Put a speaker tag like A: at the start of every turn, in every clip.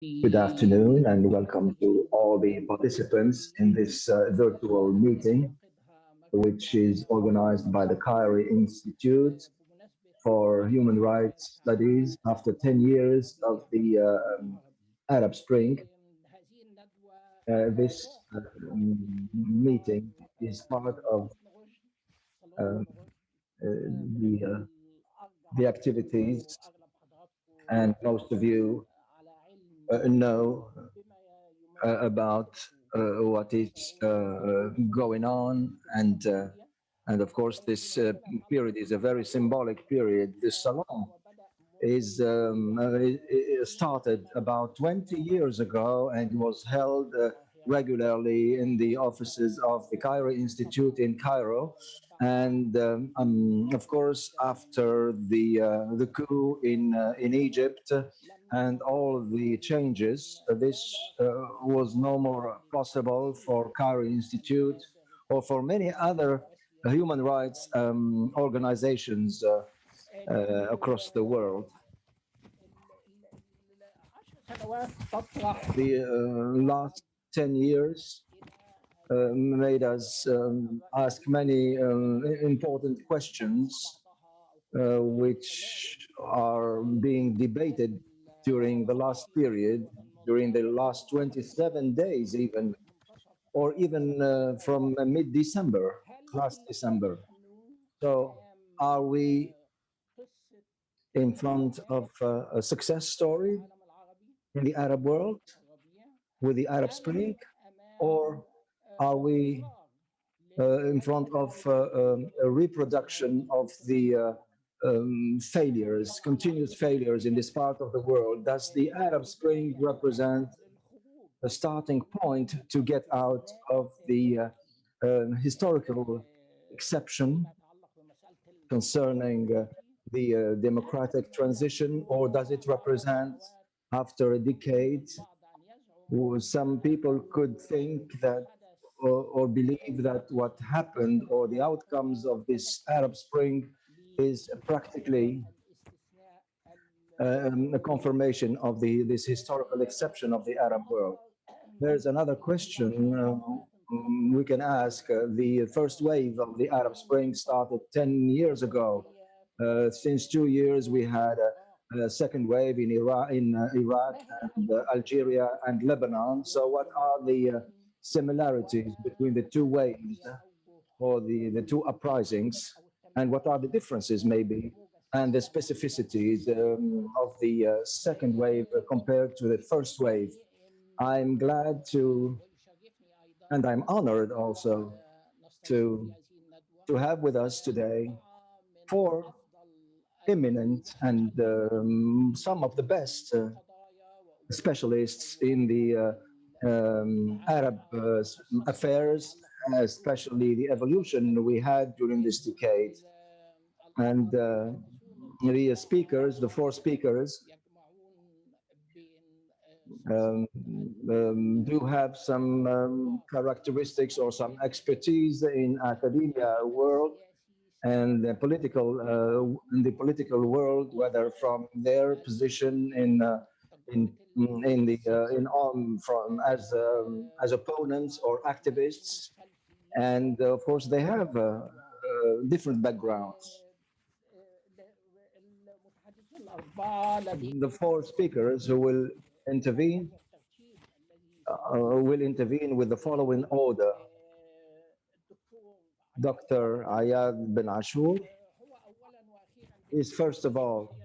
A: Good afternoon and welcome to all the participants in this virtual meeting, which is organized by the CIHRS Institute for Human Rights Studies after 10 years of the Arab Spring. This meeting is part of uh, the, uh, the activities, and most of you know about what is going on, and of course this period is a very symbolic period. This salon is started about 20 years ago and was held regularly in the offices of the Cairo Institute in Cairo. And of course, after the coup in Egypt and all the changes, this was no more possible for Cairo Institute or for many other human rights organizations across the world. The last 10 years made us ask many important questions which are being debated during the last period, during the last 27 days even, or even from mid-December, last December. So are we in front of a success story in the Arab world with the Arab Spring, or are we in front of a reproduction of the failures, continuous failures in this part of the world? Does the Arab Spring represent a starting point to get out of the historical exception concerning the democratic transition, or does it represent, after a decade, some people could think that or believe that what happened or the outcomes of this Arab Spring is practically a confirmation of this historical exception of the Arab world? There's another question we can ask. The first wave of the Arab Spring started 10 years ago. Since 2 years, we had a second wave in Iraq and Algeria and Lebanon. So what are the similarities between the two waves or the two uprisings, and what are the differences maybe and the specificities of the second wave compared to the first wave? I'm glad to, and I'm honored also to have with us today four eminent and some of the best specialists in the Arab affairs, especially the evolution we had during this decade. And the speakers, the four speakers, do have some characteristics or some expertise in academia world and the political world, whether from their position from as opponents or activists, and of course they have different backgrounds. The four speakers who will intervene with the following order: Dr. Ayad bin Achour is, first of all,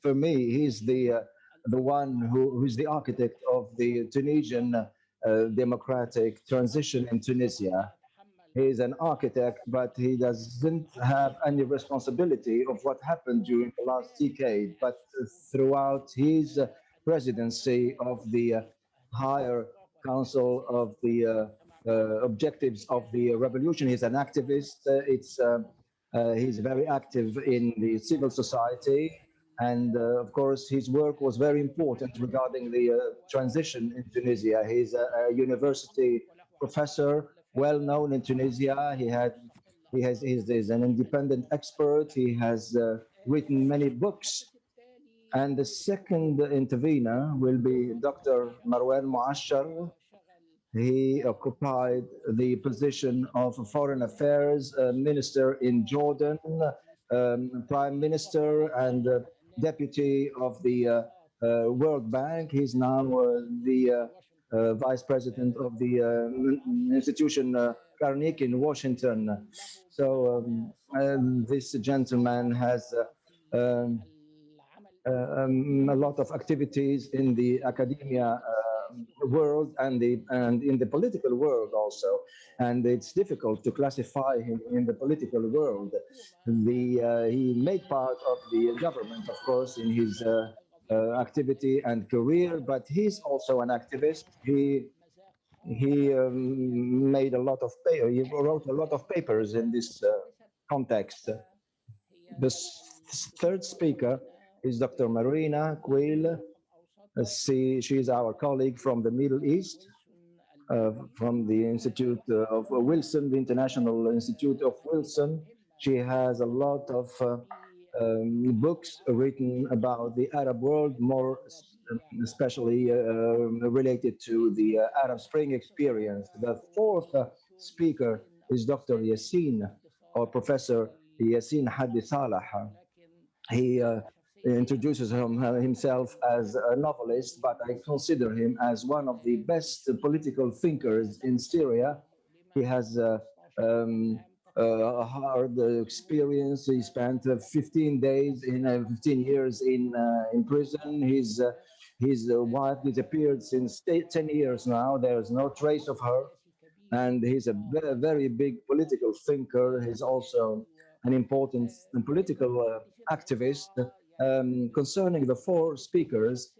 A: for me, he's the one who's the architect of the Tunisian democratic transition in Tunisia. He's an architect, but he doesn't have any responsibility of what happened during the last decade. But throughout his presidency of the higher council of the objectives of the revolution, he's an activist. He's very active in the civil society. And of course, his work was very important regarding the transition in Tunisia. He's a university professor, well known in Tunisia. He's an independent expert. He has written many books, And the second intervener will be Dr. Marwan Muasher. He occupied the position of Foreign Affairs Minister in Jordan, Prime Minister, and Deputy of the World Bank. He's now the Vice President of the institution Carnegie in Washington. So this gentleman has a lot of activities in the academia world and in the political world also, and it's difficult to classify him in the political world. He made part of the government, of course, in his activity and career, but he's also an activist. He made a lot of he wrote a lot of papers in this context. The third speaker is Dr. Marina Quill. She is our colleague from the Middle East, from the Institute of Wilson, the International Institute of Wilson. She has a lot of books written about the Arab world, more especially related to the Arab Spring experience. The fourth speaker is Dr. Yassin, or Professor Yassin Haddi Saleh. He introduces himself as a novelist, but I consider him as one of the best political thinkers in Syria. He has a hard experience. He spent 15 days in 15 years in prison. His wife disappeared since 10 years now. There's no trace of her, and he's a very big political thinker. He's also an important political activist. Concerning the four speakers,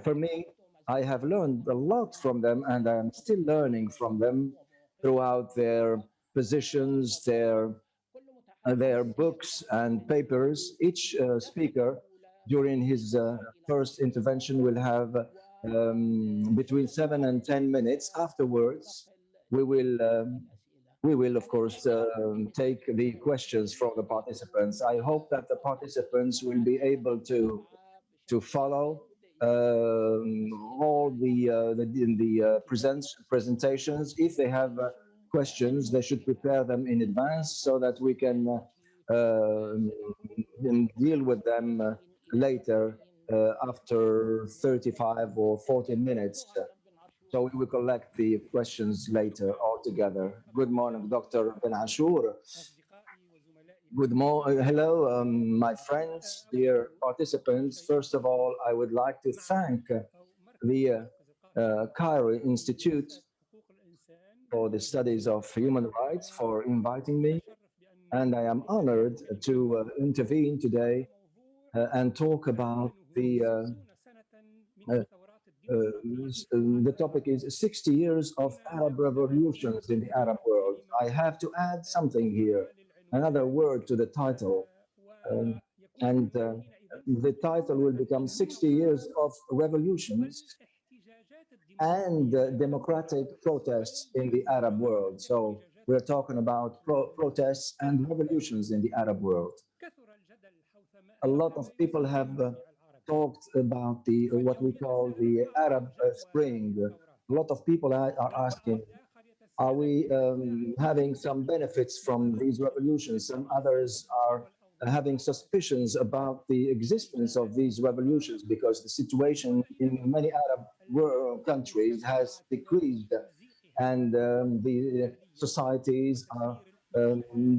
A: for me, I have learned a lot from them, and I'm still learning from them throughout their positions, their books and papers. Each speaker during his first intervention will have between 7 and 10 minutes. Afterwards, we will of course, take the questions from the participants. I hope that the participants will be able to follow all the presentations. If they have questions, they should prepare them in advance so that we can deal with them later after 35 or 40 minutes. So we will collect the questions later all together. Good morning, Dr. Ben Achour. Good morning. Hello, my friends, dear participants. First of all, I would like to thank the Cairo Institute for the Studies of Human Rights for inviting me. And I am honored to intervene today and talk about the topic is 60 years of Arab revolutions in the Arab world. I have to add something here, another word to the title. And the title will become 60 years of revolutions and democratic protests in the Arab world. So we're talking about protests and revolutions in the Arab world. A lot of people have talked about the what we call the Arab Spring. A lot of people are asking, are we having some benefits from these revolutions? Some others are having suspicions about the existence of these revolutions because the situation in many Arab countries has decreased, and the societies are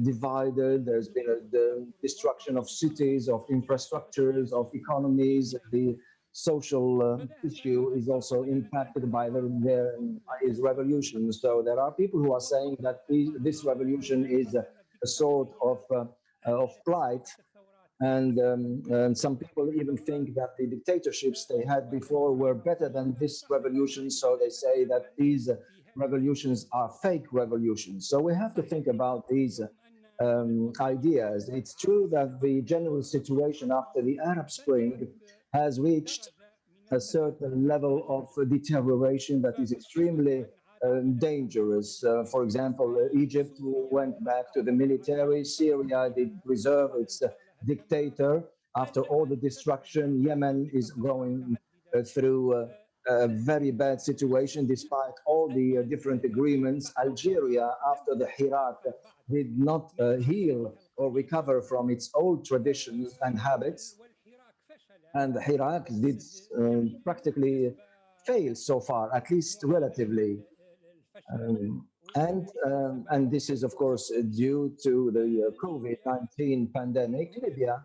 A: divided. There's been the destruction of cities, of infrastructures, of economies. The social issue is also impacted by his revolution. So there are people who are saying that this revolution is a sort of plight. And some people even think that the dictatorships they had before were better than this revolution. So they say that these revolutions are fake revolutions. So we have to think about these ideas. It's true that the general situation after the Arab Spring has reached a certain level of deterioration that is extremely dangerous. For example, Egypt went back to the military. Syria did preserve its dictator After all the destruction, Yemen is going through a very bad situation despite all the different agreements. Algeria, after the Hirak, did not heal or recover from its old traditions and habits. And Hirak did practically fail so far, at least relatively. And this is, of course, due to the COVID-19 pandemic. Libya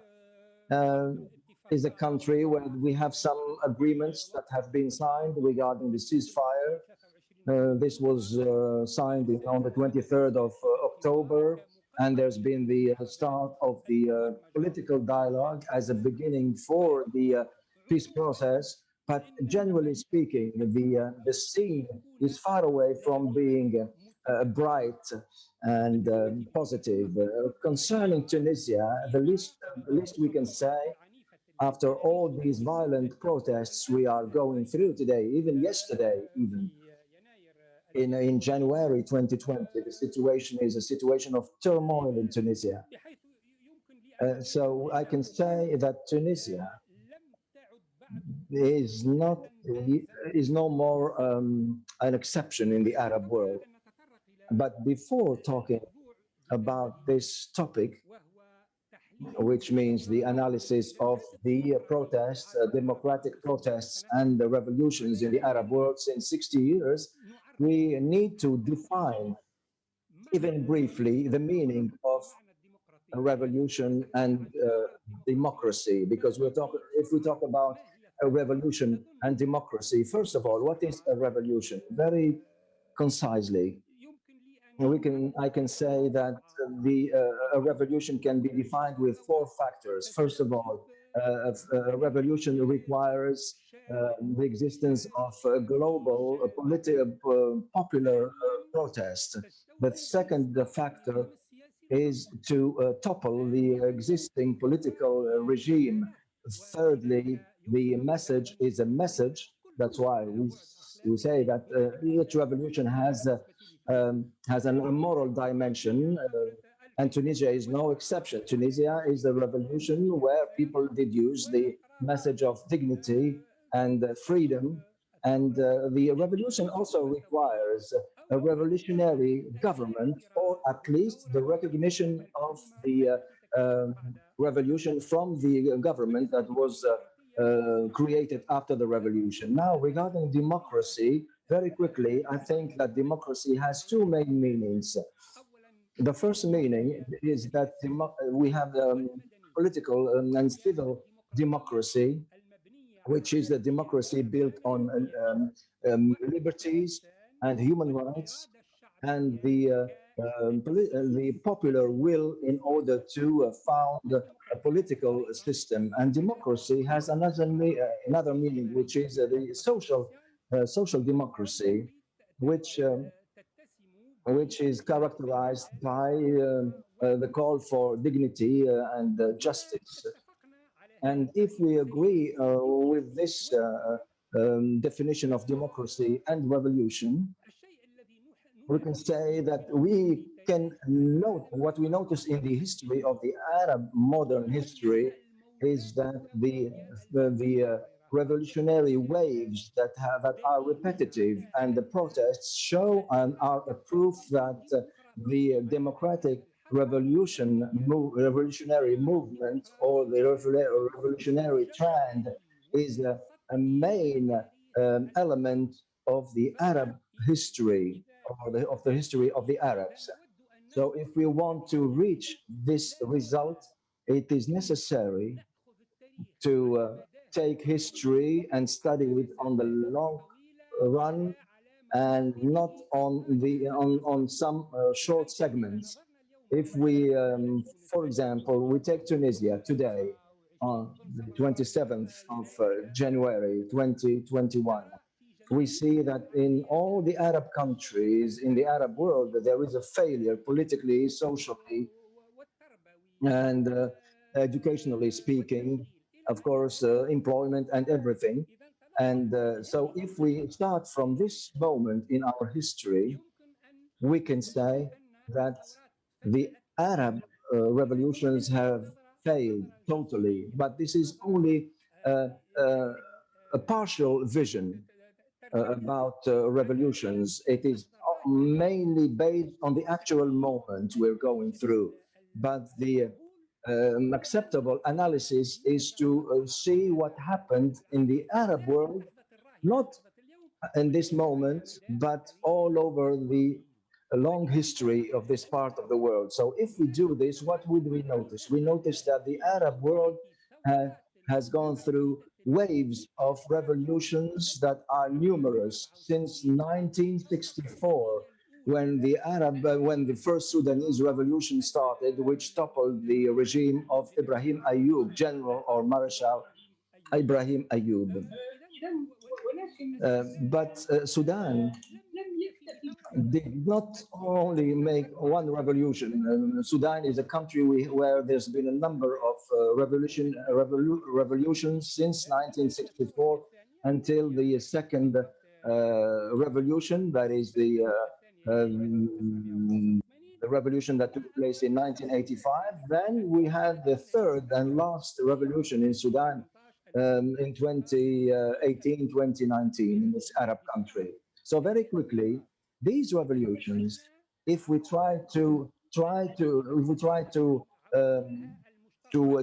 A: uh, is a country where we have some agreements that have been signed regarding the ceasefire. This was signed on the 23rd of October, and there's been the start of the political dialogue as a beginning for the peace process. But generally speaking, the scene is far away from being bright and positive. Concerning Tunisia, the least we can say after all these violent protests we are going through today, even yesterday, even in January 2020, the situation is a situation of turmoil in Tunisia. So I can say that Tunisia is not is no more an exception in the Arab world. But before talking about this topic, which means the analysis of the protests, democratic protests, and the revolutions in the Arab world since 60 years, we need to define, even briefly, the meaning of a revolution and democracy. Because if we talk about a revolution and democracy, first of all, what is a revolution? Very concisely, I can say that a revolution can be defined with four factors. First of all, a revolution requires the existence of a global popular protest. The second factor is to topple the existing political regime. Thirdly, the message is a message. That's why we say that each revolution has a moral dimension, and Tunisia is no exception. Tunisia is a revolution where people did use the message of dignity and freedom, and the revolution also requires a revolutionary government, or at least the recognition of the revolution from the government that was created after the revolution. Now, regarding democracy, very quickly, I think that democracy has two main meanings. The first meaning is that we have political and civil democracy, which is the democracy built on liberties and human rights and the popular will in order to found a political system. And democracy has another meaning, which is the social democracy, which is characterized by the call for dignity and justice. And if we agree with this definition of democracy and revolution, we can say that we can note what we notice in the history of the Arab modern history is that the revolutionary waves that are repetitive and the protests show and are a proof that the democratic revolutionary movement or the revolutionary trend is a main element of the Arab history or of the history of the Arabs. So if we want to reach this result, it is necessary to take history and study it on the long run and not on some short segments. If we, for example, we take Tunisia today on the 27th of January 2021, we see that in all the Arab countries, in the Arab world, there is a failure politically, socially, and educationally speaking, of course, employment and everything. And so if we start from this moment in our history, we can say that the Arab revolutions have failed totally, but this is only uh, uh, a partial vision about revolutions. It is mainly based on the actual moment we're going through. But the acceptable analysis is to see what happened in the Arab world, not in this moment, but all over the long history of this part of the world. So if we do this, what would we notice? We notice that the Arab world uh, has gone through waves of revolutions that are numerous since 1964, when the first Sudanese revolution started, which toppled the regime of Ibrahim Ayoub, General or Marshal Ibrahim Ayoub. But Sudan did not only make one revolution. Sudan is a country where there's been a number of revolutions since 1964 until the second revolution, that is the revolution that took place in 1985. Then we had the third and last revolution in Sudan in 2018, 2019 in this Arab country. So very quickly, these revolutions, if we try to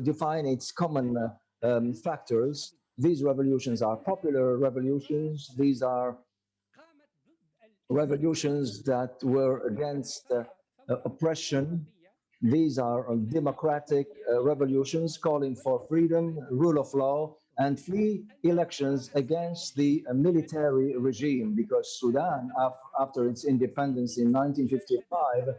A: define its common factors, these revolutions are popular revolutions. These are revolutions that were against oppression. These are democratic revolutions calling for freedom, rule of law, and free elections against the military regime, because Sudan, after its independence in 1955,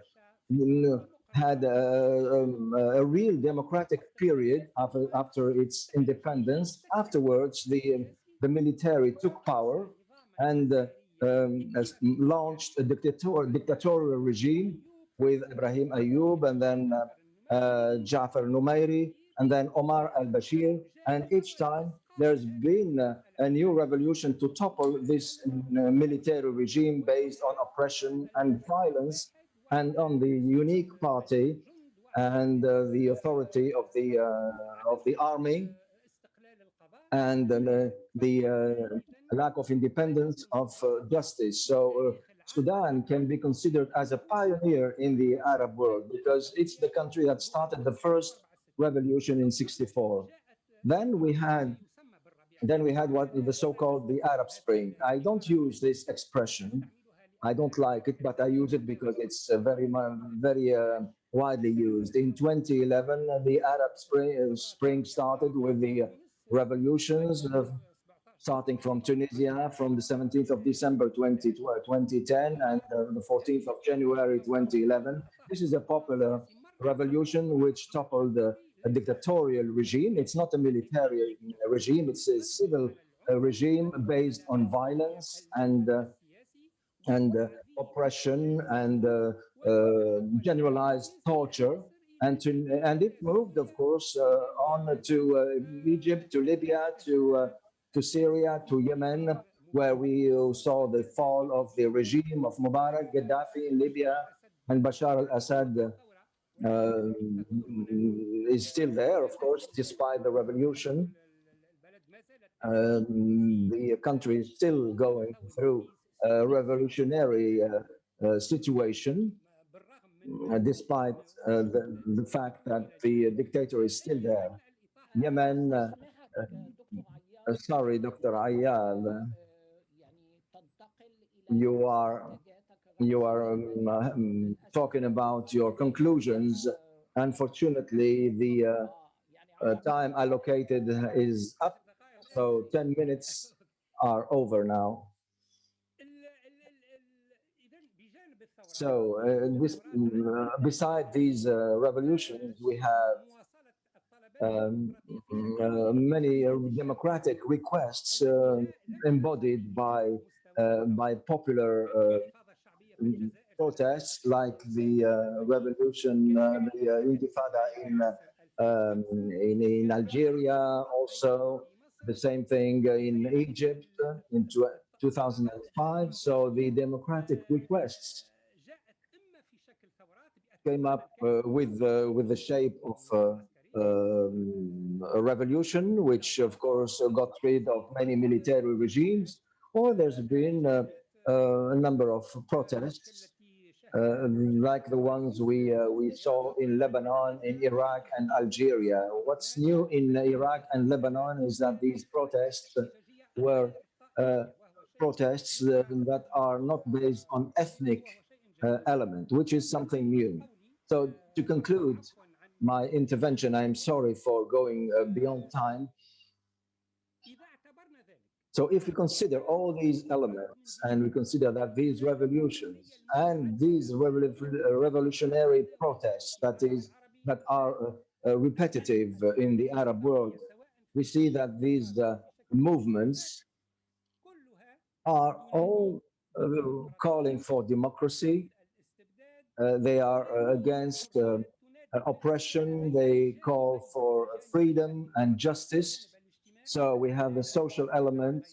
A: had a real democratic period after its independence. Afterwards, the military took power and launched a dictatorial regime with Ibrahim Ayoub, and then Jafar Numairi, and then Omar al-Bashir. And each time there's been a new revolution to topple this military regime based on oppression and violence, and on the unique party and the authority of the army, and the lack of independence of justice. So Sudan can be considered as a pioneer in the Arab world because it's the country that started the first revolution in '64. Then we had what the so-called the Arab Spring. I don't use this expression. I don't like it, but I use it because it's very widely used. In 2011, the Arab Spring started with the revolutions starting from Tunisia from the 17th of December 2010 and the 14th of January 2011. This is a popular revolution which toppled a dictatorial regime. It's not a military regime, it's a civil regime based on violence and oppression and generalized torture. And it moved, of course, on to Egypt, to Libya, to Syria, to Yemen, where we saw the fall of the regime of Mubarak, Gaddafi in Libya, and Bashar al-Assad is still there, of course, despite the revolution. The country is still going through a revolutionary situation, despite the fact that the dictator is still there. Yemen, sorry, Dr. Ayyad, you are talking about your conclusions. Unfortunately, the time allocated is up, so 10 minutes are over now. So, beside these revolutions, we have many democratic requests embodied by popular protests, like the revolution, the Intifada in Algeria, also the same thing in Egypt in 2005. So the democratic requests came up with the shape of a revolution, which of course got rid of many military regimes, or there's been a number of protests like the ones we saw in Lebanon, in Iraq, and Algeria. What's new in Iraq and Lebanon is that these protests were uh, protests that are not based on ethnic element, which is something new. So to conclude my intervention, I'm sorry for going beyond time. So if we consider all these elements and we consider that these revolutions and these revolutionary protests that are repetitive in the Arab world, we see that these movements are all calling for democracy. They are against oppression. They call for freedom and justice. So we have the social element,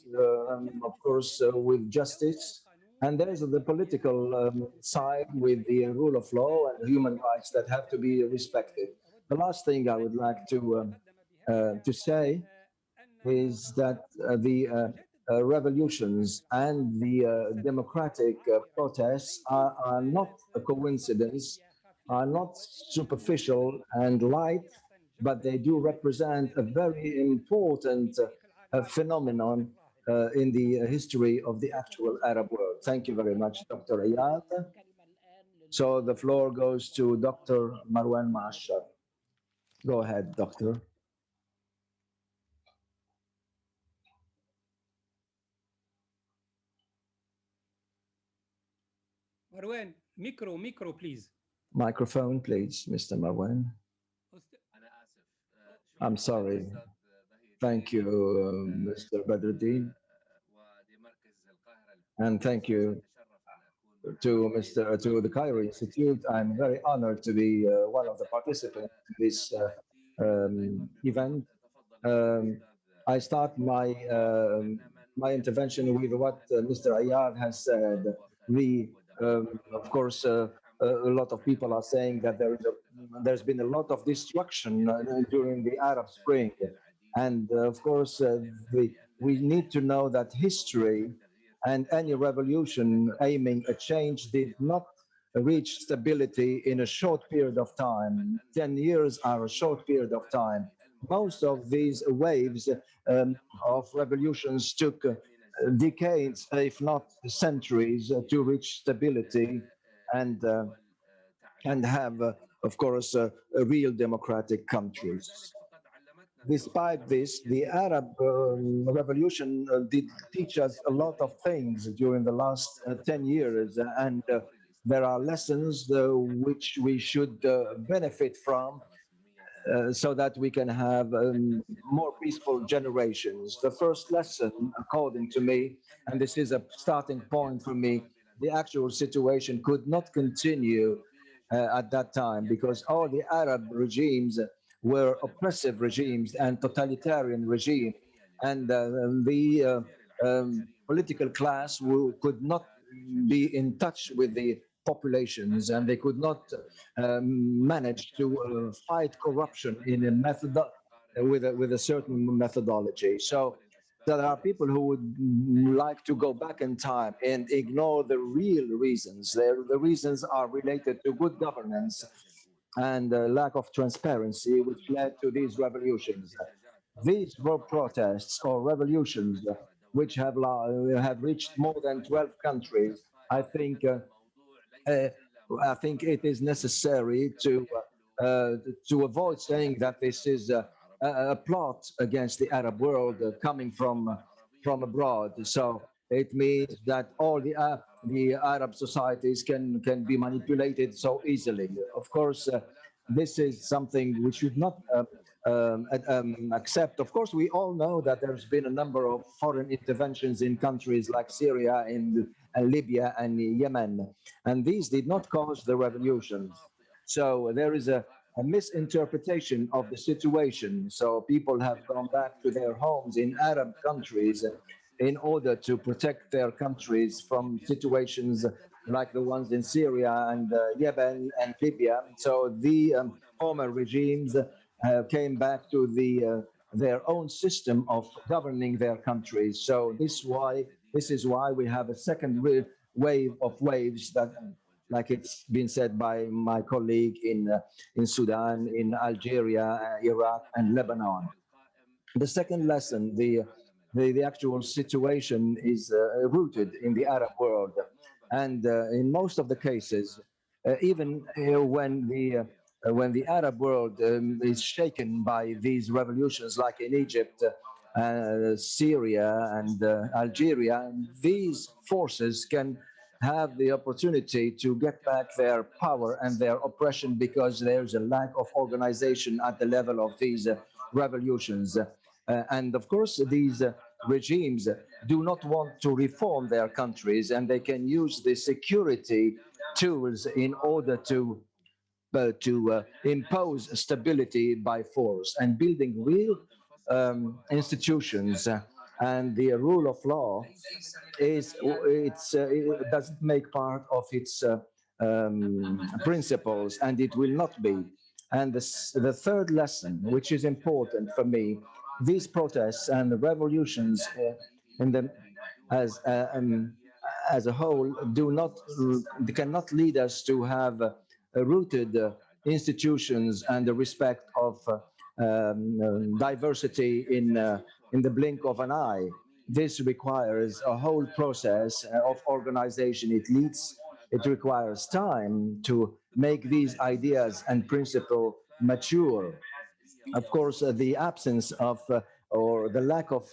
A: of course, with justice. And there's the political side with the rule of law and human rights that have to be respected. The last thing I would like to say is that the revolutions and the democratic protests are not a coincidence, are not superficial and light, but they do represent a very important phenomenon in the history of the actual Arab world. Thank you very much, Dr. Yadh. So the floor goes to Dr. Marwan Muasher. Go ahead, Doctor.
B: Marwan, micro, please.
A: Microphone, please, Mr. Marwan. I'm sorry. Thank you, Mr. Badruddin. And thank you to the Cairo Institute. I'm very honored to be one of the participants in this event. I start my intervention with what Mr. Ayad has said. Of course, a lot of people are saying that there's been a lot of destruction during the Arab Spring, and of course, we need to know that history and any revolution aiming a change did not reach stability in a short period of time. 10 years are a short period of time. Most of these waves of revolutions took decades, if not centuries, to reach stability and have, of course, real democratic countries. Despite this, the Arab Revolution did teach us a lot of things during the last 10 years, and there are lessons which we should benefit from so that we can have more peaceful generations. The first lesson, according to me, and this is a starting point for me, the actual situation could not continue at that time because all the Arab regimes were oppressive regimes and totalitarian regime, and the political class could not be in touch with the populations, and they could not manage to fight corruption in a method with a certain methodology. So there are people who would like to go back in time and ignore the real reasons. The reasons are related to good governance and lack of transparency, which led to these revolutions. These were protests or revolutions which have reached more than 12 countries. I think uh, I think it is necessary uh, to avoid saying that this is a plot against the Arab world coming from abroad. So it means that all the Arab societies can be manipulated so easily. Of course, this is something we should not accept. Of course, we all know that there's been a number of foreign interventions in countries like Syria and Libya and Yemen, and these did not cause the revolutions. So there is a misinterpretation of the situation. So people have gone back to their homes in Arab countries in order to protect their countries from situations like the ones in Syria and Yemen and Libya. So the former regimes came back to their own system of governing their countries. So this is why we have a second wave of waves that, like it's been said by my colleague in Sudan, in Algeria, Iraq, and Lebanon. The second lesson, the actual situation is rooted in the Arab world, and in most of the cases, even when the Arab world is shaken by these revolutions, like in Egypt, Syria, and Algeria, these forces can have the opportunity to get back their power and their oppression because there's a lack of organization at the level of these revolutions. And of course, these regimes do not want to reform their countries, and they can use the security tools in order to impose stability by force and building real institutions and the rule of law it doesn't make part of its principles, and it will not be. And the third lesson, which is important for me, these protests and the revolutions in the as uh, um, as a whole do not cannot lead us to have rooted institutions and the respect of diversity in the blink of an eye. This requires a whole process of organization. It requires time to make these ideas and principles mature. Of course, the absence of or the lack of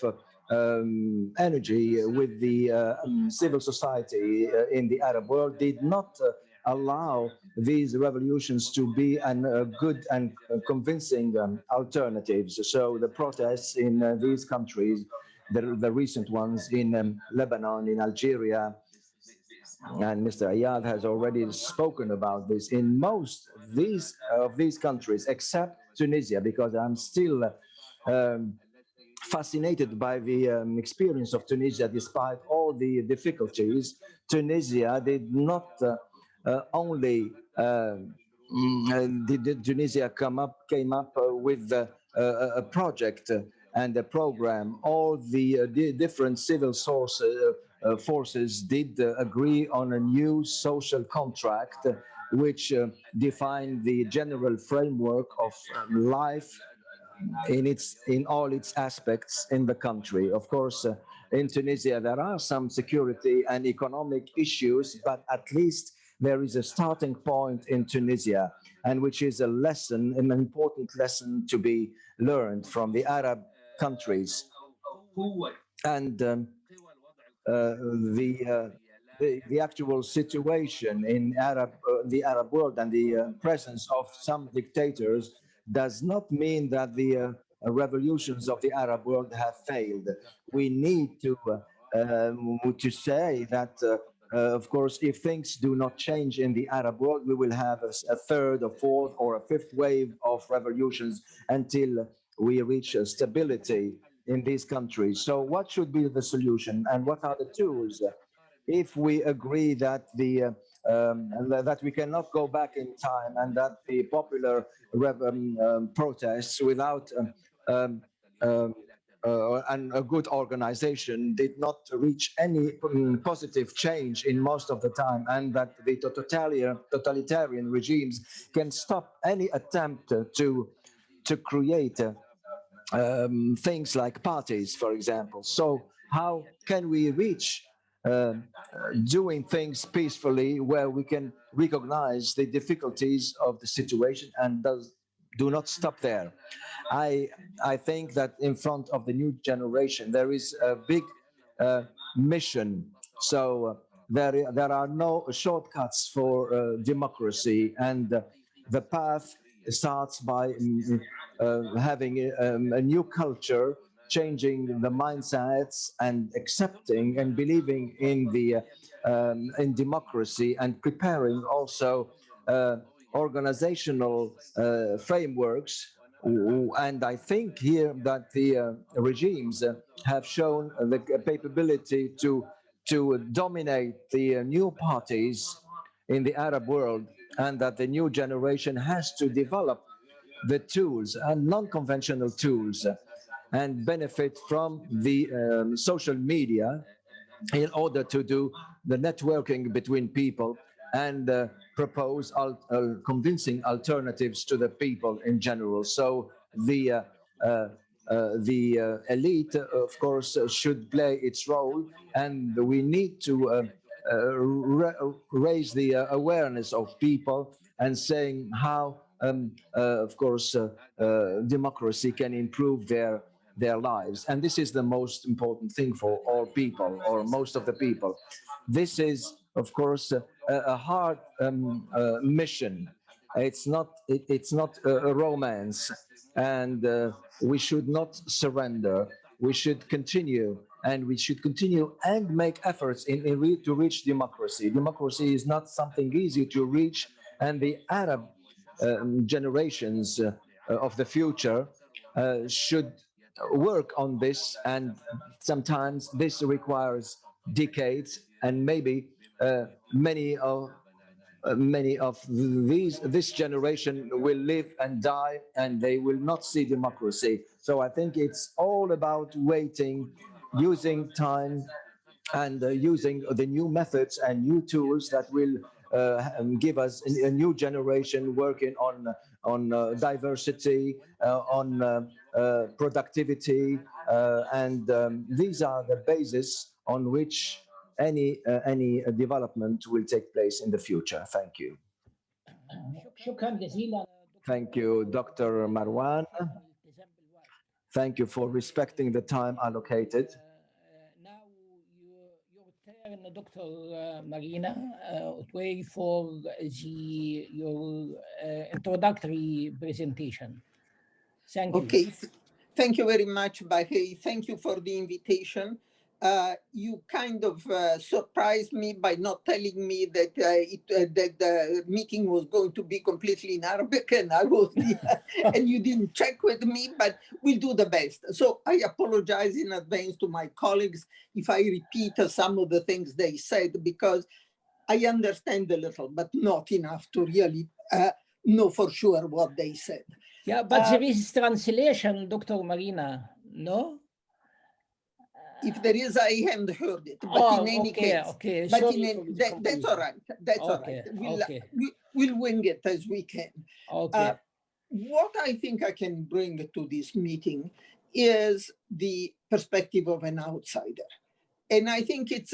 A: energy with the civil society in the Arab world did not allow these revolutions to be good and convincing alternatives. So the protests in these countries, the recent ones in Lebanon, in Algeria, and Mr. Yadh has already spoken about this in most of these countries, except Tunisia, because I'm still um, fascinated by the experience of Tunisia, despite all the difficulties. Tunisia did not only did Tunisia came up with a project and a program. All the different civil forces did agree on a new social contract which defined the general framework of life in all its aspects in the country. Of course, in Tunisia there are some security and economic issues, but at least there is a starting point in Tunisia, and which is a lesson, an important lesson to be learned from the Arab countries. And uh, the, uh, the actual situation in the Arab world and the presence of some dictators does not mean that the revolutions of the Arab world have failed. We need to say that, of course, if things do not change in the Arab world, we will have a third, a fourth, or a fifth wave of revolutions until we reach stability in these countries. So what should be the solution and what are the tools? If we agree that that we cannot go back in time and that the popular protests without um, and a good organization did not reach any positive change in most of the time, and that the totalitarian regimes can stop any attempt to create things like parties, for example. So how can we reach doing things peacefully where we can recognize the difficulties of the situation and do not stop there? I, I think that in front of the new generation, there is a big mission. So there are no shortcuts for democracy, and the path starts by having a new culture, changing the mindsets, and accepting and believing in democracy, and preparing also organizational frameworks. And I think here that the regimes have shown the capability to dominate the new parties in the Arab world, and that the new generation has to develop the tools and non-conventional tools and benefit from the social media in order to do the networking between people and propose convincing alternatives to the people in general. So the elite, of course, should play its role, and we need to raise the awareness of people and saying how, of course, democracy can improve their lives. And this is the most important thing for all people, or most of the people. This is, of course, a hard mission. It's not a romance, and we should not surrender. We should continue, and we should continue and make efforts to reach democracy. Democracy is not something easy to reach, and the Arab generations of the future should work on this, and sometimes this requires decades, and maybe many of this generation will live and die, and they will not see democracy. So I think it's all about waiting, using time, and using the new methods and new tools that will give us a new generation working on diversity, on productivity, and these are the basis on which any development will take place in the future. Thank you. Thank you, Dr. Marwan. Thank you for respecting the time allocated.
C: Now your turn, Dr. Marina, Ottaway, for your introductory presentation. Thank you.
D: Okay, thank you very much, Bahey. Thank you for the invitation. You kind of surprised me by not telling me that that the meeting was going to be completely in Arabic, and I was and you didn't check with me, but we'll do the best. So I apologize in advance to my colleagues if I repeat some of the things they said, because I understand a little, but not enough to really know for sure what they said.
C: Yeah, but there is translation, Dr. Marina, no?
D: If there is, I haven't heard it. But in any case, but that's all right. That's all right. We'll wing it as we can.
C: Okay.
D: What I think I can bring to this meeting is the perspective of an outsider. And I think it's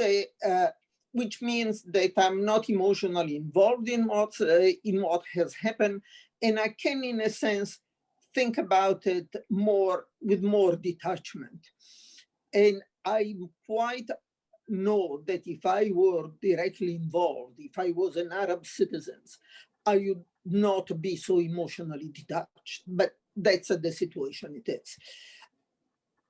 D: which means that I'm not emotionally involved in what has happened. And I can, in a sense, think about it with more detachment. And I quite know that if I were directly involved, if I was an Arab citizen, I would not be so emotionally detached. But that's the situation it is.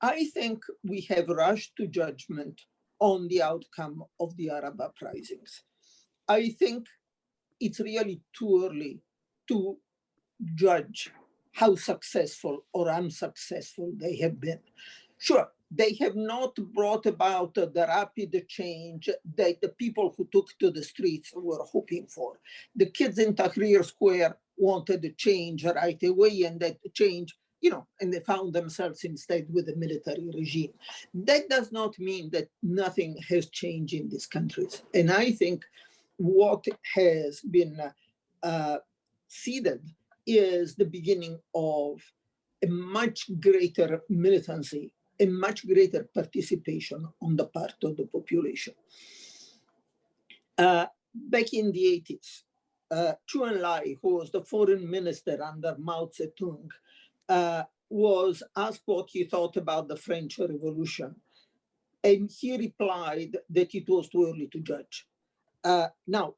D: I think we have rushed to judgment on the outcome of the Arab uprisings. I think it's really too early to judge how successful or unsuccessful they have been. Sure, they have not brought about the rapid change that the people who took to the streets were hoping for. The kids in Tahrir Square wanted a change right away, and that change, and they found themselves instead with a military regime. That does not mean that nothing has changed in these countries. And I think what has been seeded is the beginning of a much greater militancy, a much greater participation on the part of the population. Back in the 80s, Chu Enlai, who was the foreign minister under Mao Zedong, was asked what he thought about the French Revolution. And he replied that it was too early to judge. Now,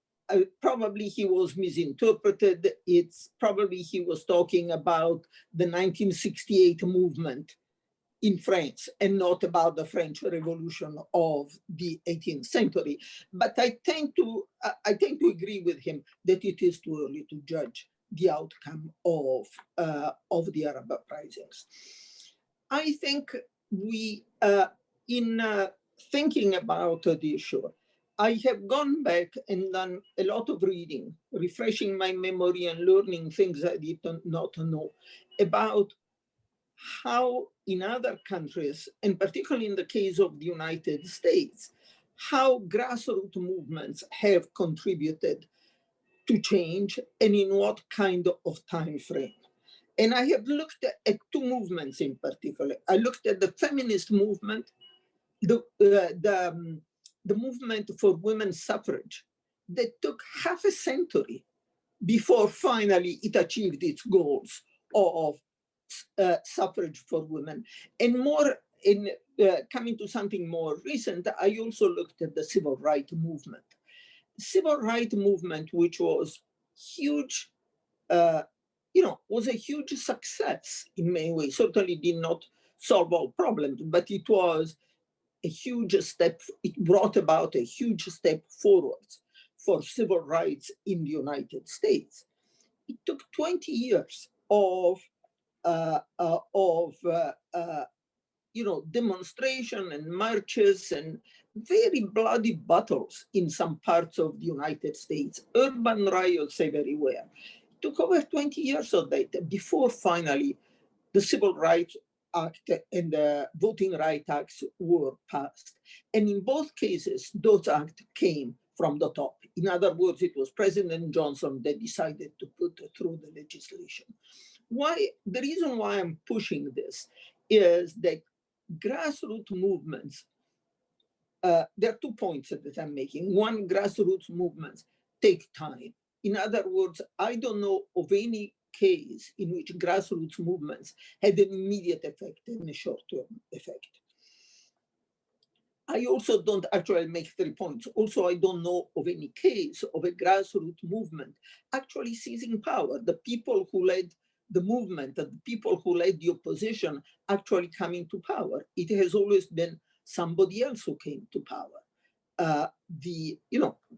D: probably he was misinterpreted. It's probably he was talking about the 1968 movement in France and not about the French Revolution of the 18th century. But I tend to agree with him that it is too early to judge the outcome of the Arab uprisings. I think we, in thinking about the issue, I have gone back and done a lot of reading, refreshing my memory and learning things I did not know about how in other countries, and particularly in the case of the United States, how grassroots movements have contributed to change and in what kind of time frame. And I have looked at two movements in particular. I looked at the feminist movement, the movement for women's suffrage that took half a century before finally it achieved its goals of suffrage for women. And more in coming to something more recent, I also looked at the civil rights movement. Civil rights movement, which was huge, was a huge success in many ways. Certainly did not solve all problems, but it was a huge step. It brought about a huge step forwards for civil rights in the United States. It took 20 years of demonstration and marches and very bloody battles in some parts of the United States, urban riots everywhere. It took over 20 years of that before finally the Civil Rights Act and the Voting Rights Acts were passed. And in both cases, those acts came from the top. In other words, it was President Johnson that decided to put through the legislation. The reason why I'm pushing this is that grassroots movements, there are 2 points that I'm making. One, grassroots movements take time. In other words, I don't know of any case in which grassroots movements had an immediate effect and a short-term effect. I also don't actually make 3 points. Also, I don't know of any case of a grassroots movement actually seizing power. The people who led the movement, the people who led the opposition actually coming to power. It has always been somebody else who came to power.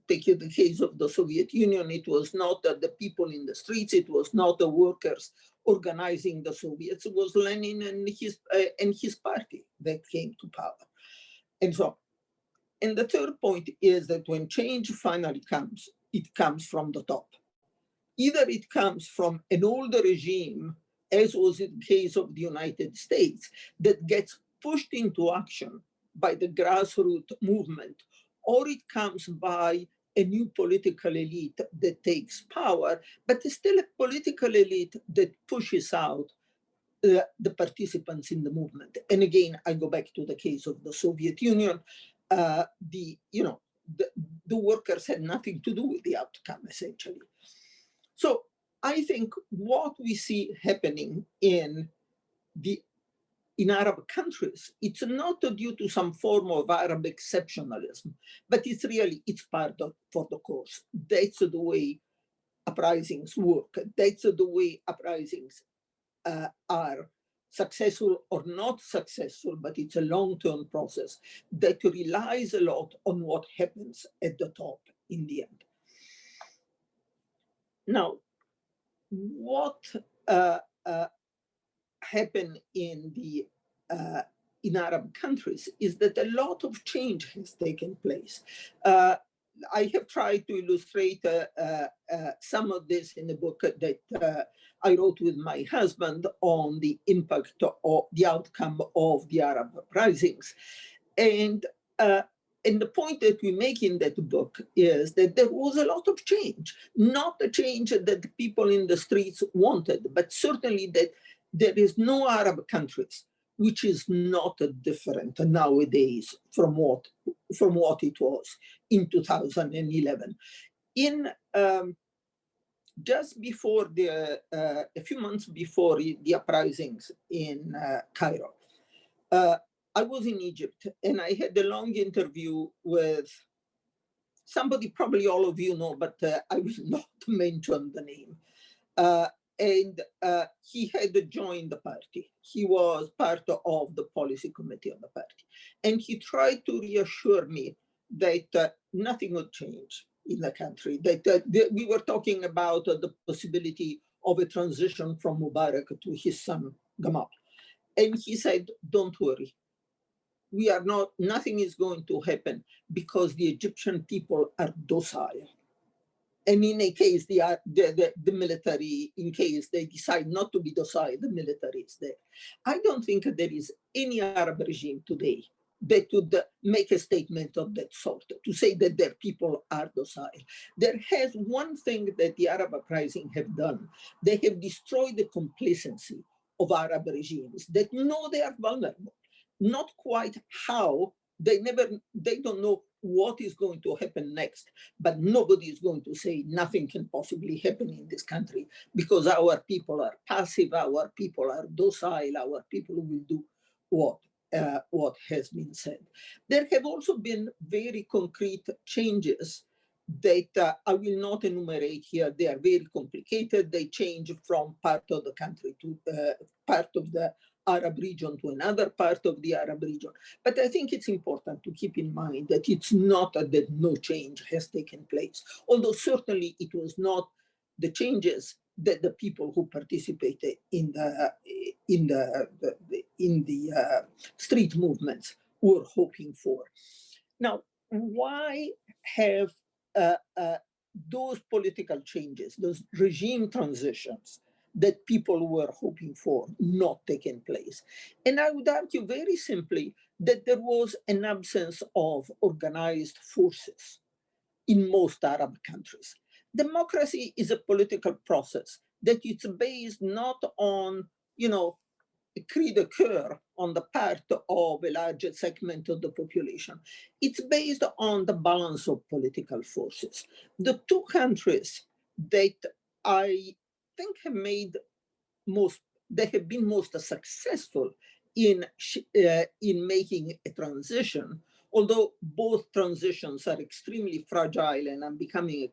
D: Take the case of the Soviet Union, it was not the people in the streets, it was not the workers organizing the Soviets, it was Lenin and his party that came to power. And so, and the third point is that when change finally comes, it comes from the top. Either it comes from an older regime, as was in the case of the United States, that gets pushed into action by the grassroots movement, or it comes by a new political elite that takes power, but it's still a political elite that pushes out the participants in the movement. And again, I go back to the case of the Soviet Union. The workers had nothing to do with the outcome, essentially. So I think what we see happening in Arab countries, it's not due to some form of Arab exceptionalism, but it's part of for the course. That's the way uprisings work. That's the way uprisings are successful or not successful, but it's a long-term process that relies a lot on what happens at the top in the end. Now, what happened in Arab countries is that a lot of change has taken place. I have tried to illustrate some of this in a book that I wrote with my husband on the impact of the outcome of the Arab uprisings. And the point that we make in that book is that there was a lot of change, not a change that the people in the streets wanted, but certainly that there is no Arab countries which is not different nowadays from what it was in 2011. Just before a few months before the uprisings in Cairo, I was in Egypt and I had a long interview with somebody probably all of you know, but I will not mention the name. He had joined the party. He was part of the policy committee of the party. And he tried to reassure me that nothing would change in the country, that we were talking about the possibility of a transition from Mubarak to his son, Gamal. And he said, don't worry. nothing is going to happen because the Egyptian people are docile. And in a case, the military, in case they decide not to be docile, the military is there. I don't think there is any Arab regime today that would make a statement of that sort, to say that their people are docile. There has one thing that the Arab uprising have done. They have destroyed the complacency of Arab regimes that know they are vulnerable. Not quite how, they don't know what is going to happen next, but nobody is going to say nothing can possibly happen in this country because our people are passive, our people are docile, our people will do what has been said. There have also been very concrete changes that I will not enumerate here. They are very complicated. They change from part of the country to part of the Arab region to another part of the Arab region. But I think it's important to keep in mind that it's not that no change has taken place, although certainly it was not the changes that the people who participated in the street movements were hoping for. Now, why have those political changes, those regime transitions that people were hoping for not taken place? And I would argue very simply that there was an absence of organized forces in most Arab countries. Democracy is a political process that it's based not on, a cri de coeur on the part of a large segment of the population. It's based on the balance of political forces. The two countries that I think have been most successful in making a transition, although both transitions are extremely fragile, and I'm becoming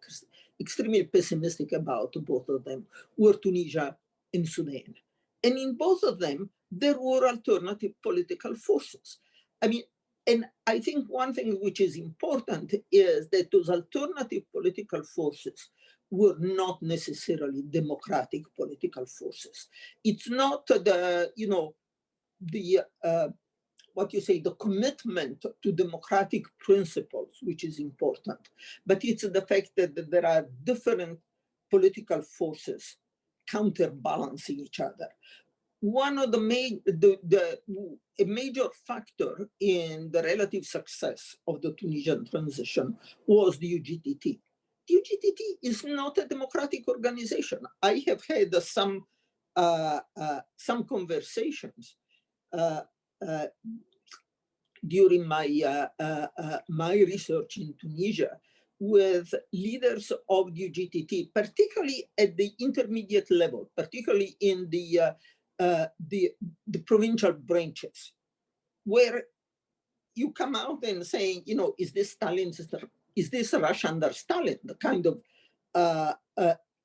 D: extremely pessimistic about both of them, were Tunisia and Sudan. And in both of them, there were alternative political forces. And I think one thing which is important is that those alternative political forces were not necessarily democratic political forces. It's not the commitment to democratic principles, which is important, but it's the fact that there are different political forces counterbalancing each other. One of a major factor in the relative success of the Tunisian transition was the UGTT. The UGTT is not a democratic organization. I have had some conversations during my research in Tunisia with leaders of the UGTT, particularly at the intermediate level, particularly in the provincial branches, where you come out and saying, is this Russia under Stalin, the kind of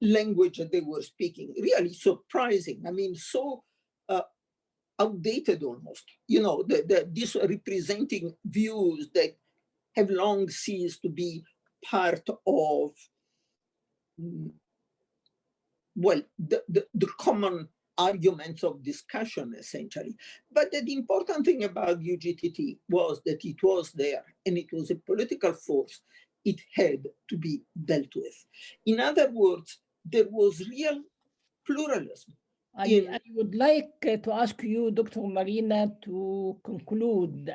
D: language that they were speaking? Really surprising. So outdated almost, this representing views that have long ceased to be part of, the common arguments of discussion, essentially. But the important thing about UGTT was that it was there, and it was a political force. It had to be dealt with. In other words, there was real pluralism.
C: I would like to ask you, Dr. Marina, to conclude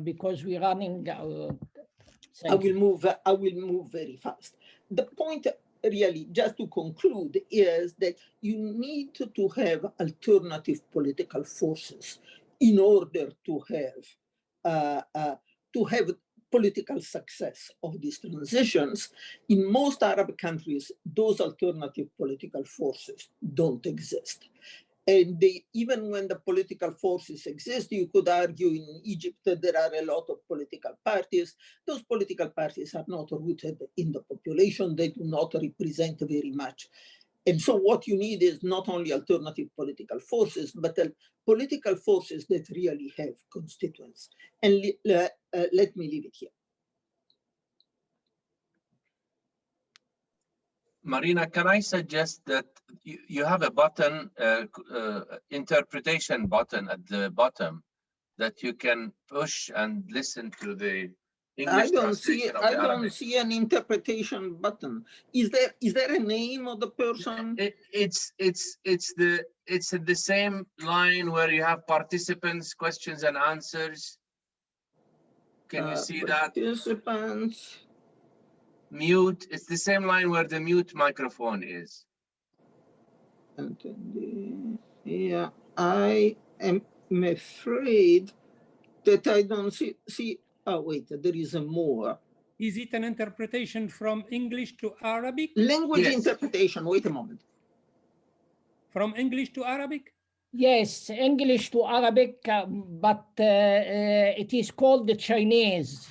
C: because we're running.
D: I will move very fast. The point, really, just to conclude, is that you need to have alternative political forces in order to have political success of these transitions. In most Arab countries, those alternative political forces don't exist. And even when the political forces exist, you could argue in Egypt that there are a lot of political parties. Those political parties are not rooted in the population. They do not represent very much. And so what you need is not only alternative political forces, but political forces that really have constituents. And let me leave it here.
E: Marina, can I suggest that you have a button, interpretation button at the bottom. that you can push and listen to the
D: I
E: English
D: don't see
E: translation of
D: I
E: the
D: don't
E: Arabic.
D: see an interpretation button. Is there a name of the person?
E: It's at the same line where you have participants, questions and answers. Can you see that?
D: Participants.
E: Mute. It's the same line where the mute microphone is.
D: Yeah, I am afraid that I don't see. Oh wait, there is a more.
B: Is it an interpretation from English to Arabic?
D: Language
E: Yes.
D: interpretation. Wait a moment.
B: From English to Arabic?
C: Yes, English to Arabic, but it is called the Chinese.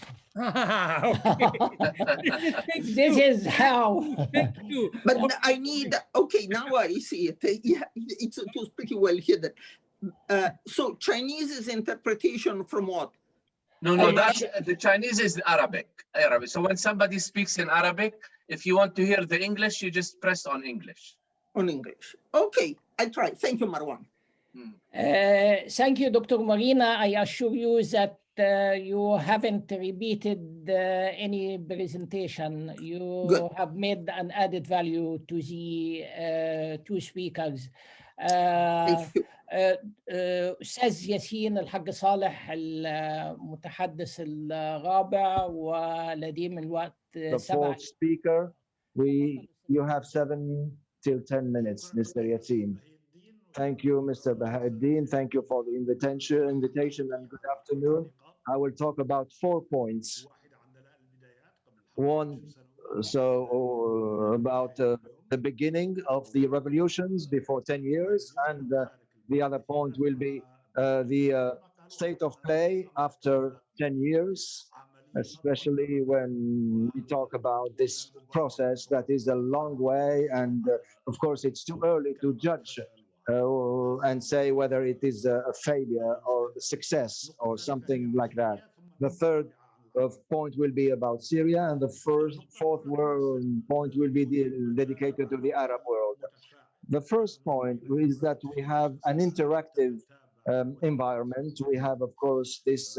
C: This is how.
B: Thank you.
D: But I need. Okay, now I see it. Yeah, it was pretty well hidden. So Chinese is interpretation from what?
E: No, that's the Chinese is Arabic. So when somebody speaks in Arabic, if you want to hear the English, you just press on English.
D: On English. Okay, I try. Thank you, Marwan.
C: Thank you, Dr. Marina. I assure you that you haven't repeated any presentation. You
D: Good.
C: have made an added value to the two speakers.
D: Thank you.
C: أستاذ ياسين الحاج صالح المتحدث الرابع ولديه من الوقت
A: The
C: 7.
A: fourth speaker, you have 7 till 10 minutes, Mr. Yassin. Thank you, Mr. Bahey. Thank you for the invitation and good afternoon. I will talk about 4 points. One, about the beginning of the revolutions before 10 years, and the other point will be the state of play after 10 years, especially when we talk about this process that is a long way, and of course it's too early to judge and say whether it is a failure or a success or something like that. The third point will be about Syria, and the fourth point will be dedicated to the Arab world. The first point is that we have an interactive environment. We have, of course, this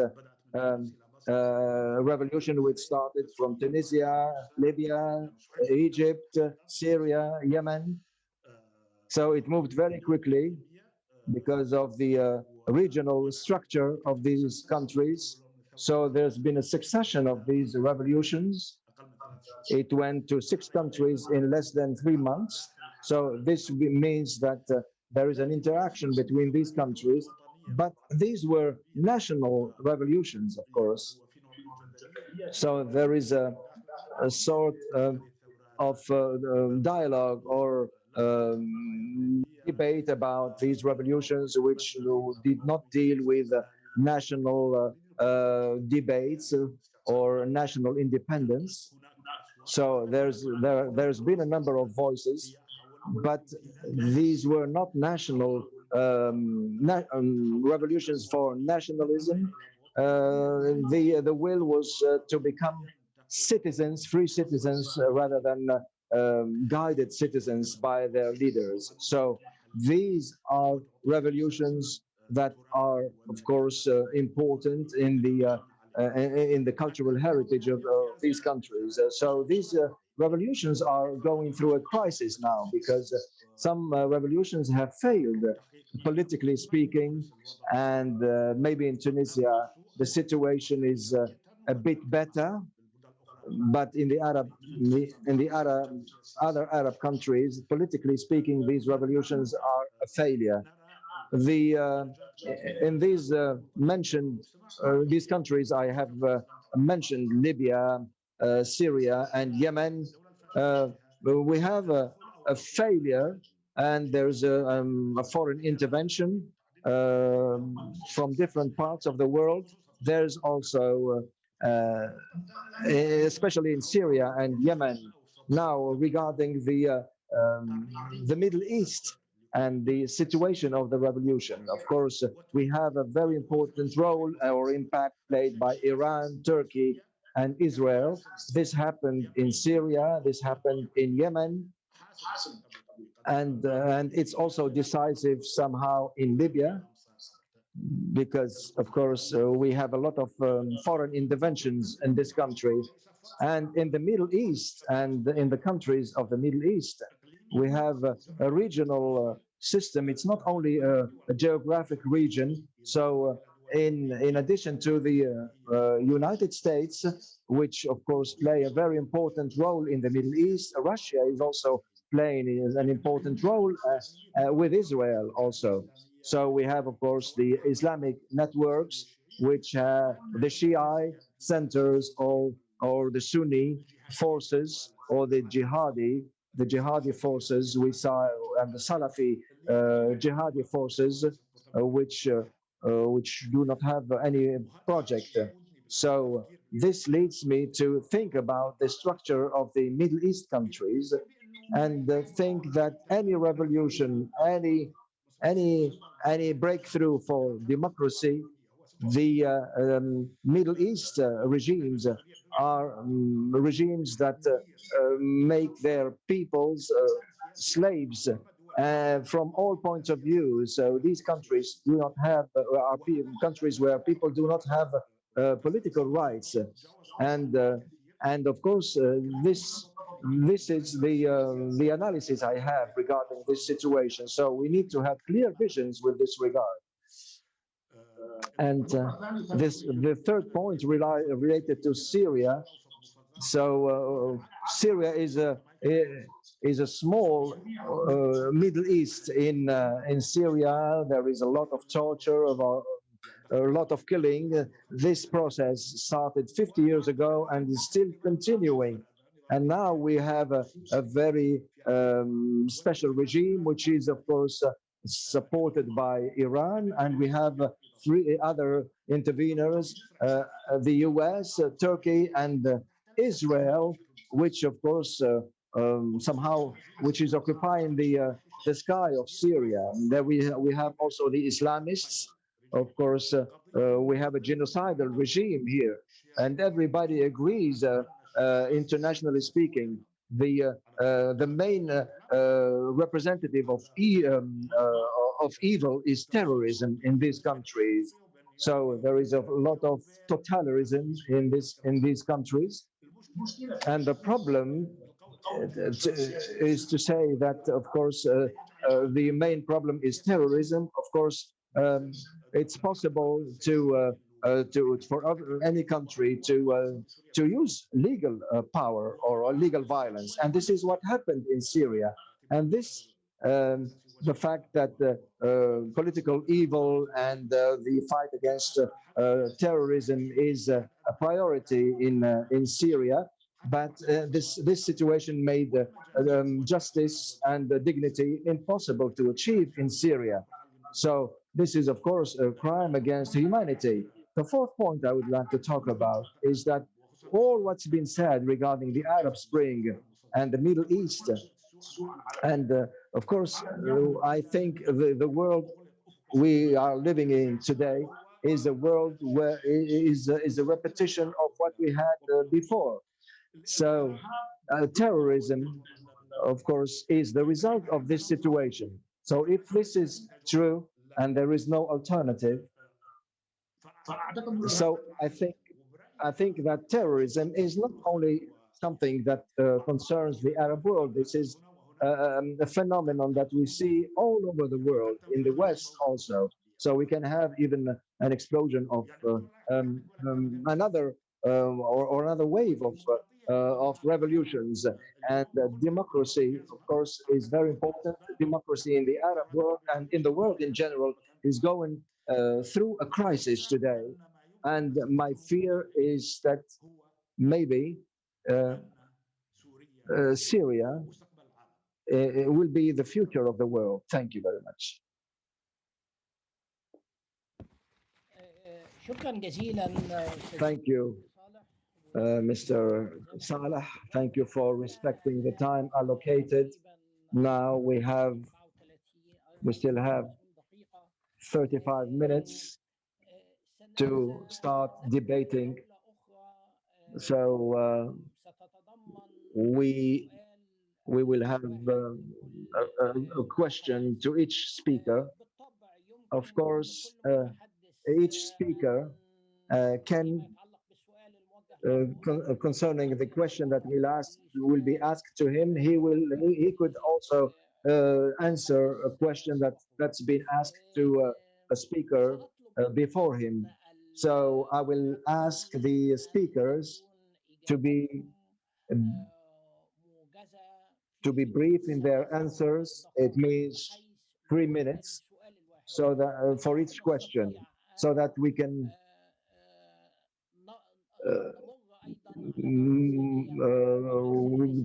A: revolution which started from Tunisia, Libya, Egypt, Syria, Yemen. So it moved very quickly because of the regional structure of these countries. So there's been a succession of these revolutions. It went to 6 countries in less than 3 months. So this means that there is an interaction between these countries, but these were national revolutions, of course. So there is a sort of dialogue or debate about these revolutions, which did not deal with national debates or national independence. So there's been a number of voices, but these were not national revolutions for nationalism. The will was to become citizens, free citizens, rather than guided citizens by their leaders. So these are revolutions that are, of course, important in the cultural heritage of these countries. So these revolutions are going through a crisis now because some revolutions have failed, politically speaking, and maybe in Tunisia the situation is a bit better, but in the other Arab countries, politically speaking, these revolutions are a failure. In these these countries I have mentioned, Libya, Syria, and Yemen, we have a failure, and there's a foreign intervention from different parts of the world. There's also especially in Syria and Yemen. Now, regarding the Middle East and the situation of the revolution, of course, we have a very important role or impact played by Iran, Turkey, and Israel. This happened in Syria, this happened in Yemen, and it's also decisive somehow in Libya. because, of course, we have a lot of foreign interventions in this country. And in the Middle East and in the countries of the Middle East, we have a regional system. It's not only a geographic region. So in addition to the United States, which of course play a very important role in the Middle East, Russia is also playing an important role with Israel also. So we have, of course, the Islamic networks, which the Shia centers or the Sunni forces or the jihadi forces we saw, and the Salafi jihadi forces, which do not have any project. So this leads me to think about the structure of the Middle East countries and think that any revolution, any breakthrough for democracy, the Middle East regimes are regimes that make their peoples slaves from all points of view. So these countries do not have, are countries where people do not have political rights. And of course, this is the analysis I have regarding this situation. So we need to have clear visions with this regard. And the third point related to Syria. So Syria is a small Middle East. In Syria, there is a lot of torture, a lot of killing. This process started 50 years ago and is still continuing. And now we have a very special regime, which is, of course, supported by Iran. And we have three other interveners, the US, Turkey, and Israel, which, of course, somehow, which is occupying the sky of Syria. And there we have also the Islamists. Of course, we have a genocidal regime here, and everybody agrees, internationally speaking, the main representative of evil is terrorism in these countries. So there is a lot of totalitarianism in these countries, and the problem is to say that, of course, the main problem is terrorism. Of course, it's possible for any country to use legal power or legal violence, and this is what happened in Syria. And this the fact that political evil and the fight against terrorism is a priority in Syria. But this situation made justice and dignity impossible to achieve in Syria. So this is, of course, a crime against humanity. The fourth point I would like to talk about is that all what's been said regarding the Arab Spring and the Middle East, and of course, I think the world we are living in today is a world where is a repetition of what we had before. So terrorism, of course, is the result of this situation. So if this is true and there is no alternative, so I think that terrorism is not only something that concerns the Arab world. This is a phenomenon that we see all over the world, in the West also. So we can have even an explosion of another or another wave of revolutions. And democracy, of course, is very important. Democracy in the Arab world and in the world in general is going through a crisis today. And my fear is that maybe Syria will be the future of the world. Thank you very much.
C: شكرا جزيلا
A: Thank you, Mr. Saleh. Thank you for respecting the time allocated. Now we still have 35 minutes to start debating. So we will have a question to each speaker. of course, each speaker can, concerning the question that will be asked to him, he could also answer a question that's been asked to a speaker before him. So I will ask the speakers to be brief in their answers. It means 3 minutes, so that for each question, so that we can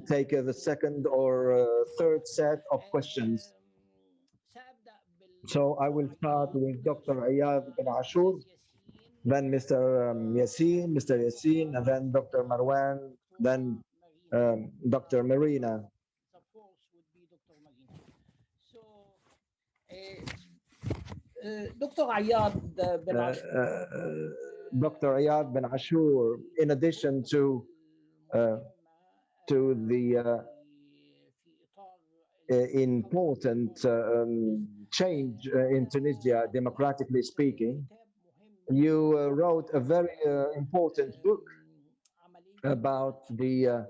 A: take the second or third set of questions. So I will start with Dr. Yadh bin Achour, then Mr. Yassin, and then Dr. Marwan, then Dr. Marina.
C: Dr.
A: Yadh bin Achour, in addition to the important change in Tunisia, democratically speaking, you wrote a very important book about the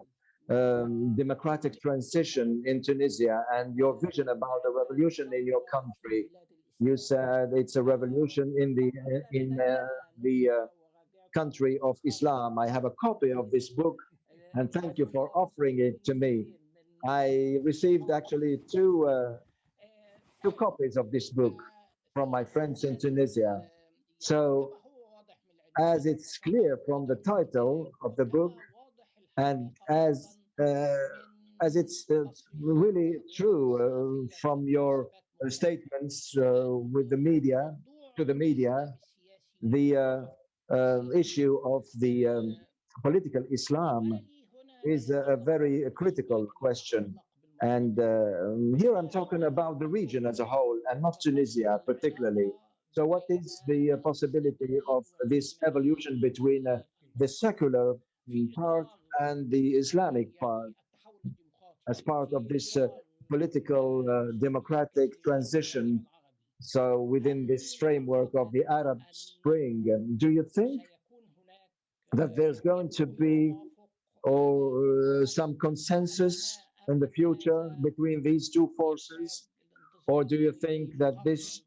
A: democratic transition in Tunisia and your vision about a revolution in your country. You said it's a revolution in the country of Islam. I have a copy of this book, and thank you for offering it to me. I received actually two copies of this book from my friends in Tunisia. So, as it's clear from the title of the book, and as it's really true from your statements with the media, to the media, the issue of the political Islam is a very critical question. And here I'm talking about the region as a whole and not Tunisia particularly. So what is the possibility of this evolution between the secular part and the Islamic part as part of this political democratic transition? So within this framework of the Arab Spring, do you think that there's going to be some consensus in the future between these two forces? Or do you think that this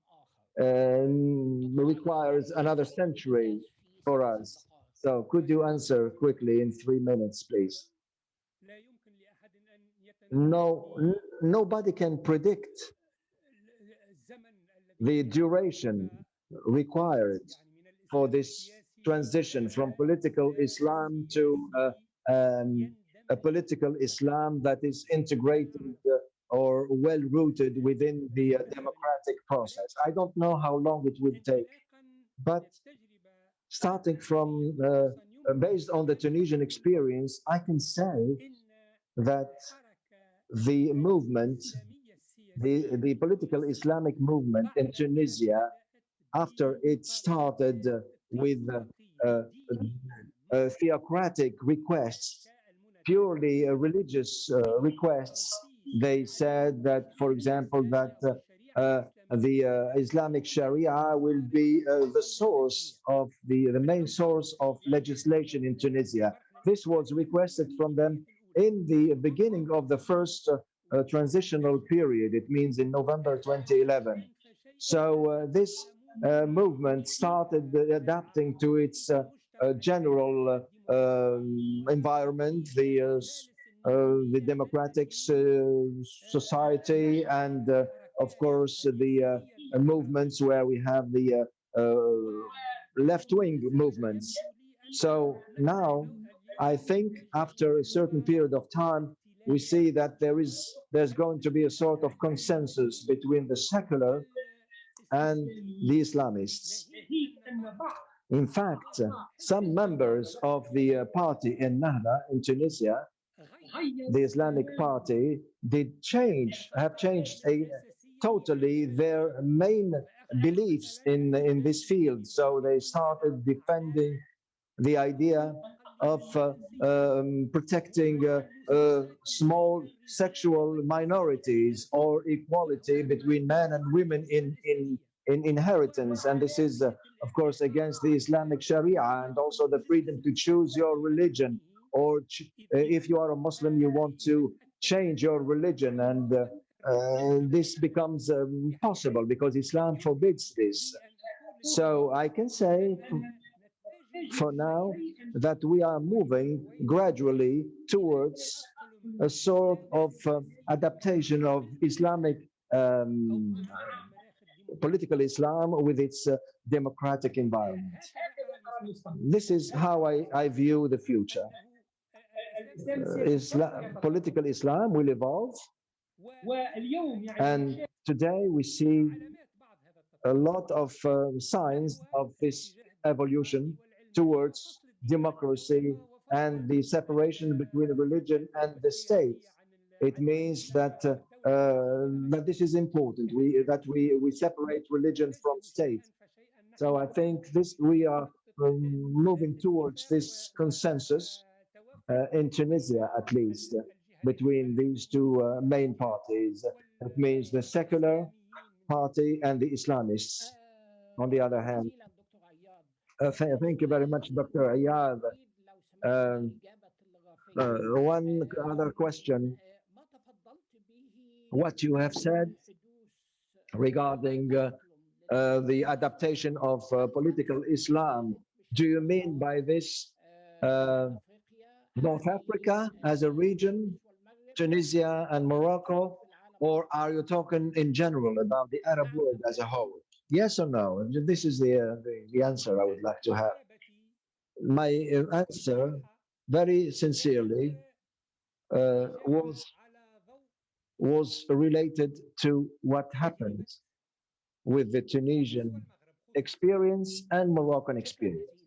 A: requires another century for us? So could you answer quickly in 3 minutes, please? No, nobody can predict the duration required for this transition from political Islam to a political Islam that is integrated or well-rooted within the democratic process. I don't know how long it will take, but starting from, based on the Tunisian experience, I can say that the movement, the political Islamic movement in Tunisia, after it started with theocratic requests, purely religious requests, they said that, for example, that the Islamic Sharia will be the source of the main source of legislation in Tunisia. This was requested from them in the beginning of the first transitional period. It means in November 2011. So this movement started adapting to its general environment, the democratic society, and of course the movements where we have the left-wing movements. So now I think after a certain period of time, we see that there's going to be a sort of consensus between the secular and the Islamists. In fact, some members of the party in Nahda in Tunisia, the Islamic Party, have changed totally their main beliefs in this field. So they started defending the idea of protecting small sexual minorities or equality between men and women in inheritance, and this is, of course, against the Islamic Sharia and also the freedom to choose your religion, or if you are a Muslim, you want to change your religion, and this becomes possible because Islam forbids this. So I can say for now that we are moving gradually towards a sort of adaptation of Islamic political Islam with its democratic environment. This is how I view the future. Political Islam will evolve, and today we see a lot of signs of this evolution towards democracy and the separation between religion and the state. It means that that this is important. That we separate religion from state. So I think we are moving towards this consensus in Tunisia, at least, between these two main parties. It means the secular party and the Islamists. On the other hand, thank you very much, Dr. Ayad. One other question. What you have said regarding the adaptation of political Islam, do you mean by this North Africa as a region, Tunisia and Morocco, or are you talking in general about the Arab world as a whole? Yes or no? This is the answer I would like to have. My answer, very sincerely, was related to what happened with the Tunisian experience and Moroccan experience.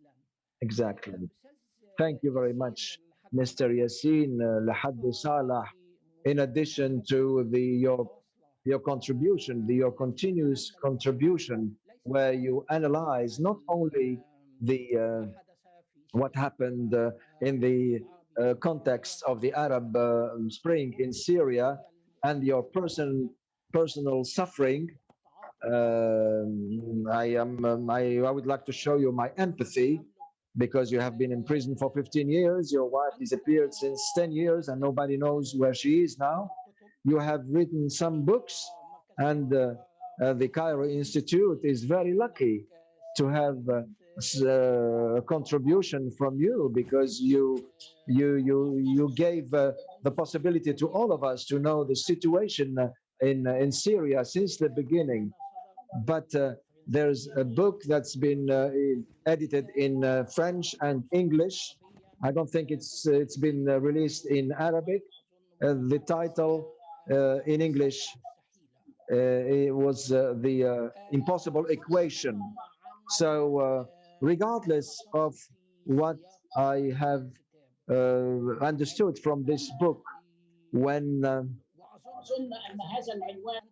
A: Exactly. Thank you very much, Mr. Yassin, Lahad Saleh. In addition to your contribution, your continuous contribution, where you analyze not only the what happened in the context of the Arab Spring in Syria and your personal suffering. I would like to show you my empathy, because you have been in prison for 15 years. Your wife disappeared since 10 years and nobody knows where she is now. You have written some books, and the Cairo Institute is very lucky to have a contribution from you, because you gave the possibility to all of us to know the situation in Syria since the beginning. But there's a book that's been edited in French and English. I don't think it's been released in Arabic. The title in English it was the impossible equation. So regardless of what I have understood from this book, when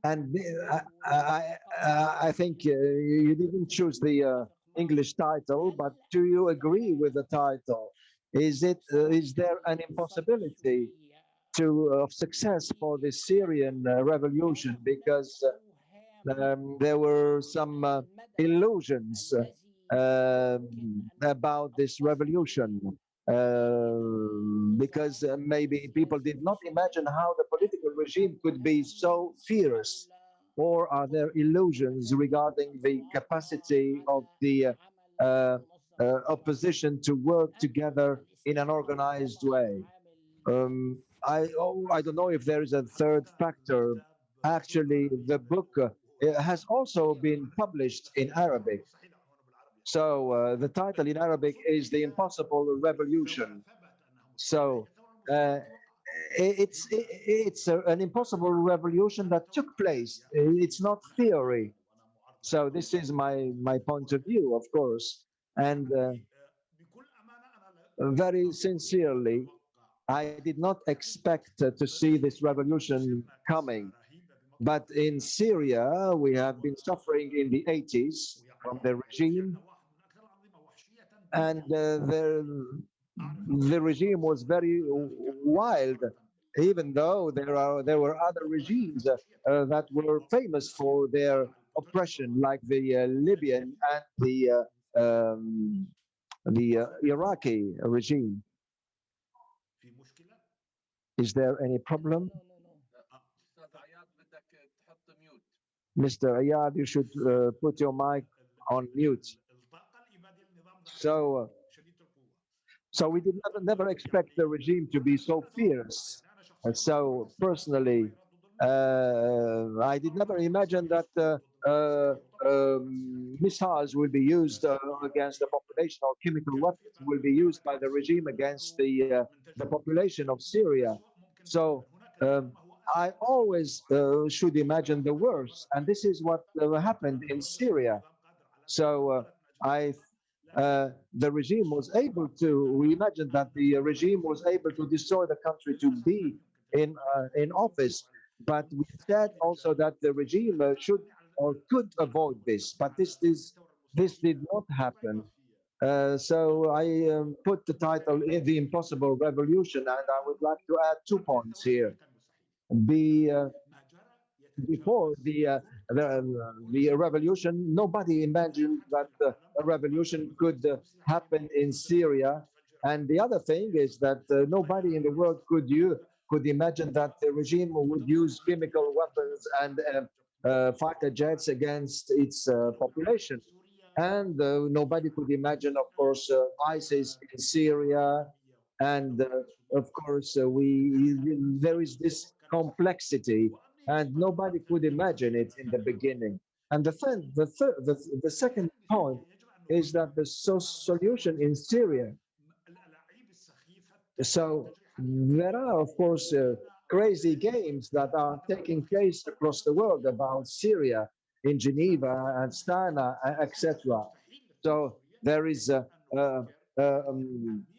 A: and I think you didn't choose the English title, but do you agree with the title? Is there an impossibility of success for the Syrian revolution, because there were some illusions about this revolution, because maybe people did not imagine how the political regime could be so fierce? Or are there illusions regarding the capacity of the opposition to work together in an organized way? I don't know if there is a third factor. Actually, the book has also been published in Arabic. So the title in Arabic is The Impossible Revolution. So it's an impossible revolution that took place. It's not theory. So this is my point of view, of course. And very sincerely, I did not expect to see this revolution coming. But in Syria, we have been suffering in the 80s from the regime. And the regime was very wild, even though there were other regimes that were famous for their oppression like the Libyan and the Iraqi regime. Is there any problem? Mr. Ayad, you should put your mic on mute. So we did never expect the regime to be so fierce. And so personally, I did never imagine that missiles will be used against the population, or chemical weapons will be used by the regime against the population of Syria. So I always should imagine the worst, and this is what happened in Syria. So the regime was able to, we imagine that the regime was able to destroy the country to be in office, but we said also that the regime should or could avoid this, but this did not happen. So I put the title The Impossible Revolution, and I would like to add 2 points here. Before the revolution, nobody imagined that a revolution could happen in Syria. And the other thing is that nobody in the world could imagine that the regime would use chemical weapons and fighter jets against its population. And nobody could imagine, of course, ISIS in Syria. And of course, there is this complexity, and nobody could imagine it in the beginning. And the second point is that the solution in Syria. So there are, of course, crazy games that are taking place across the world about Syria, in Geneva and Astana, etc. So there is an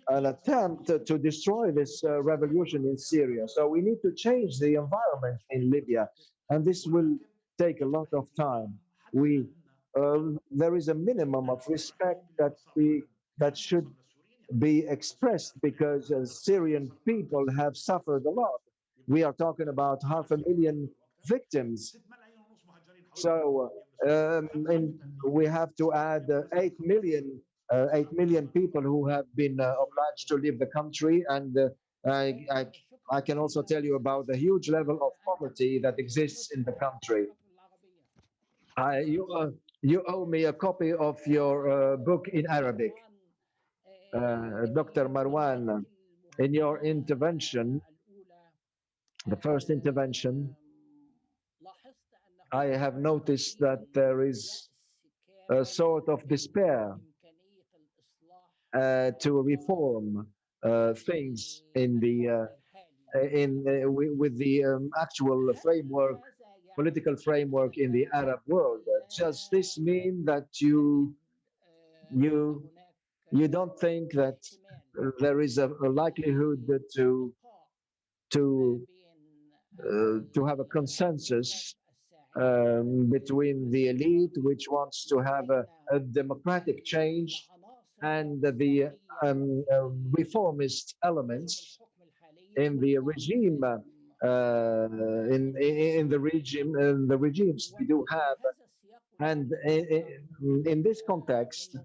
A: attempt to destroy this revolution in Syria. So we need to change the environment in Libya, and this will take a lot of time. There is a minimum of respect that should be expressed, because Syrian people have suffered a lot. We are talking about 500,000 victims. So we have to add 8 million people who have been obliged to leave the country, and I can also tell you about the huge level of poverty that exists in the country. You owe me a copy of your book in Arabic. Dr. Marwan, in your intervention, the first intervention, I have noticed that there is a sort of despair to reform things in the with the actual framework, political framework in the Arab world. Does this mean that you don't think that there is a likelihood to have a consensus between the elite, which wants to have a democratic change, and the reformist elements in the regime, in the regimes we do have? And in this context,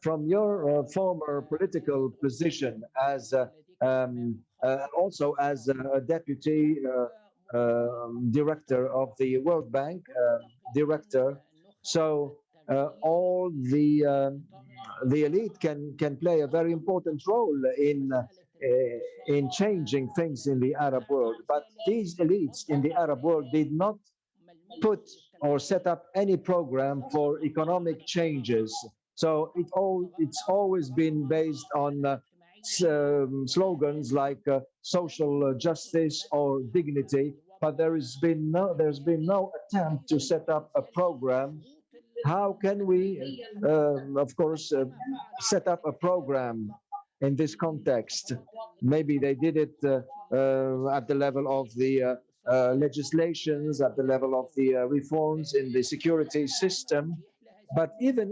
A: from your former political position as also as a deputy director of the World Bank, director, so all the elite can play a very important role in changing things in the Arab world. But these elites in the Arab world did not put or set up any program for economic changes. So it's always been based on slogans like social justice or dignity, but there's been no attempt to set up a program. How can we, of course, set up a program in this context? Maybe they did it at the level of the legislations, at the level of the reforms in the security system. But even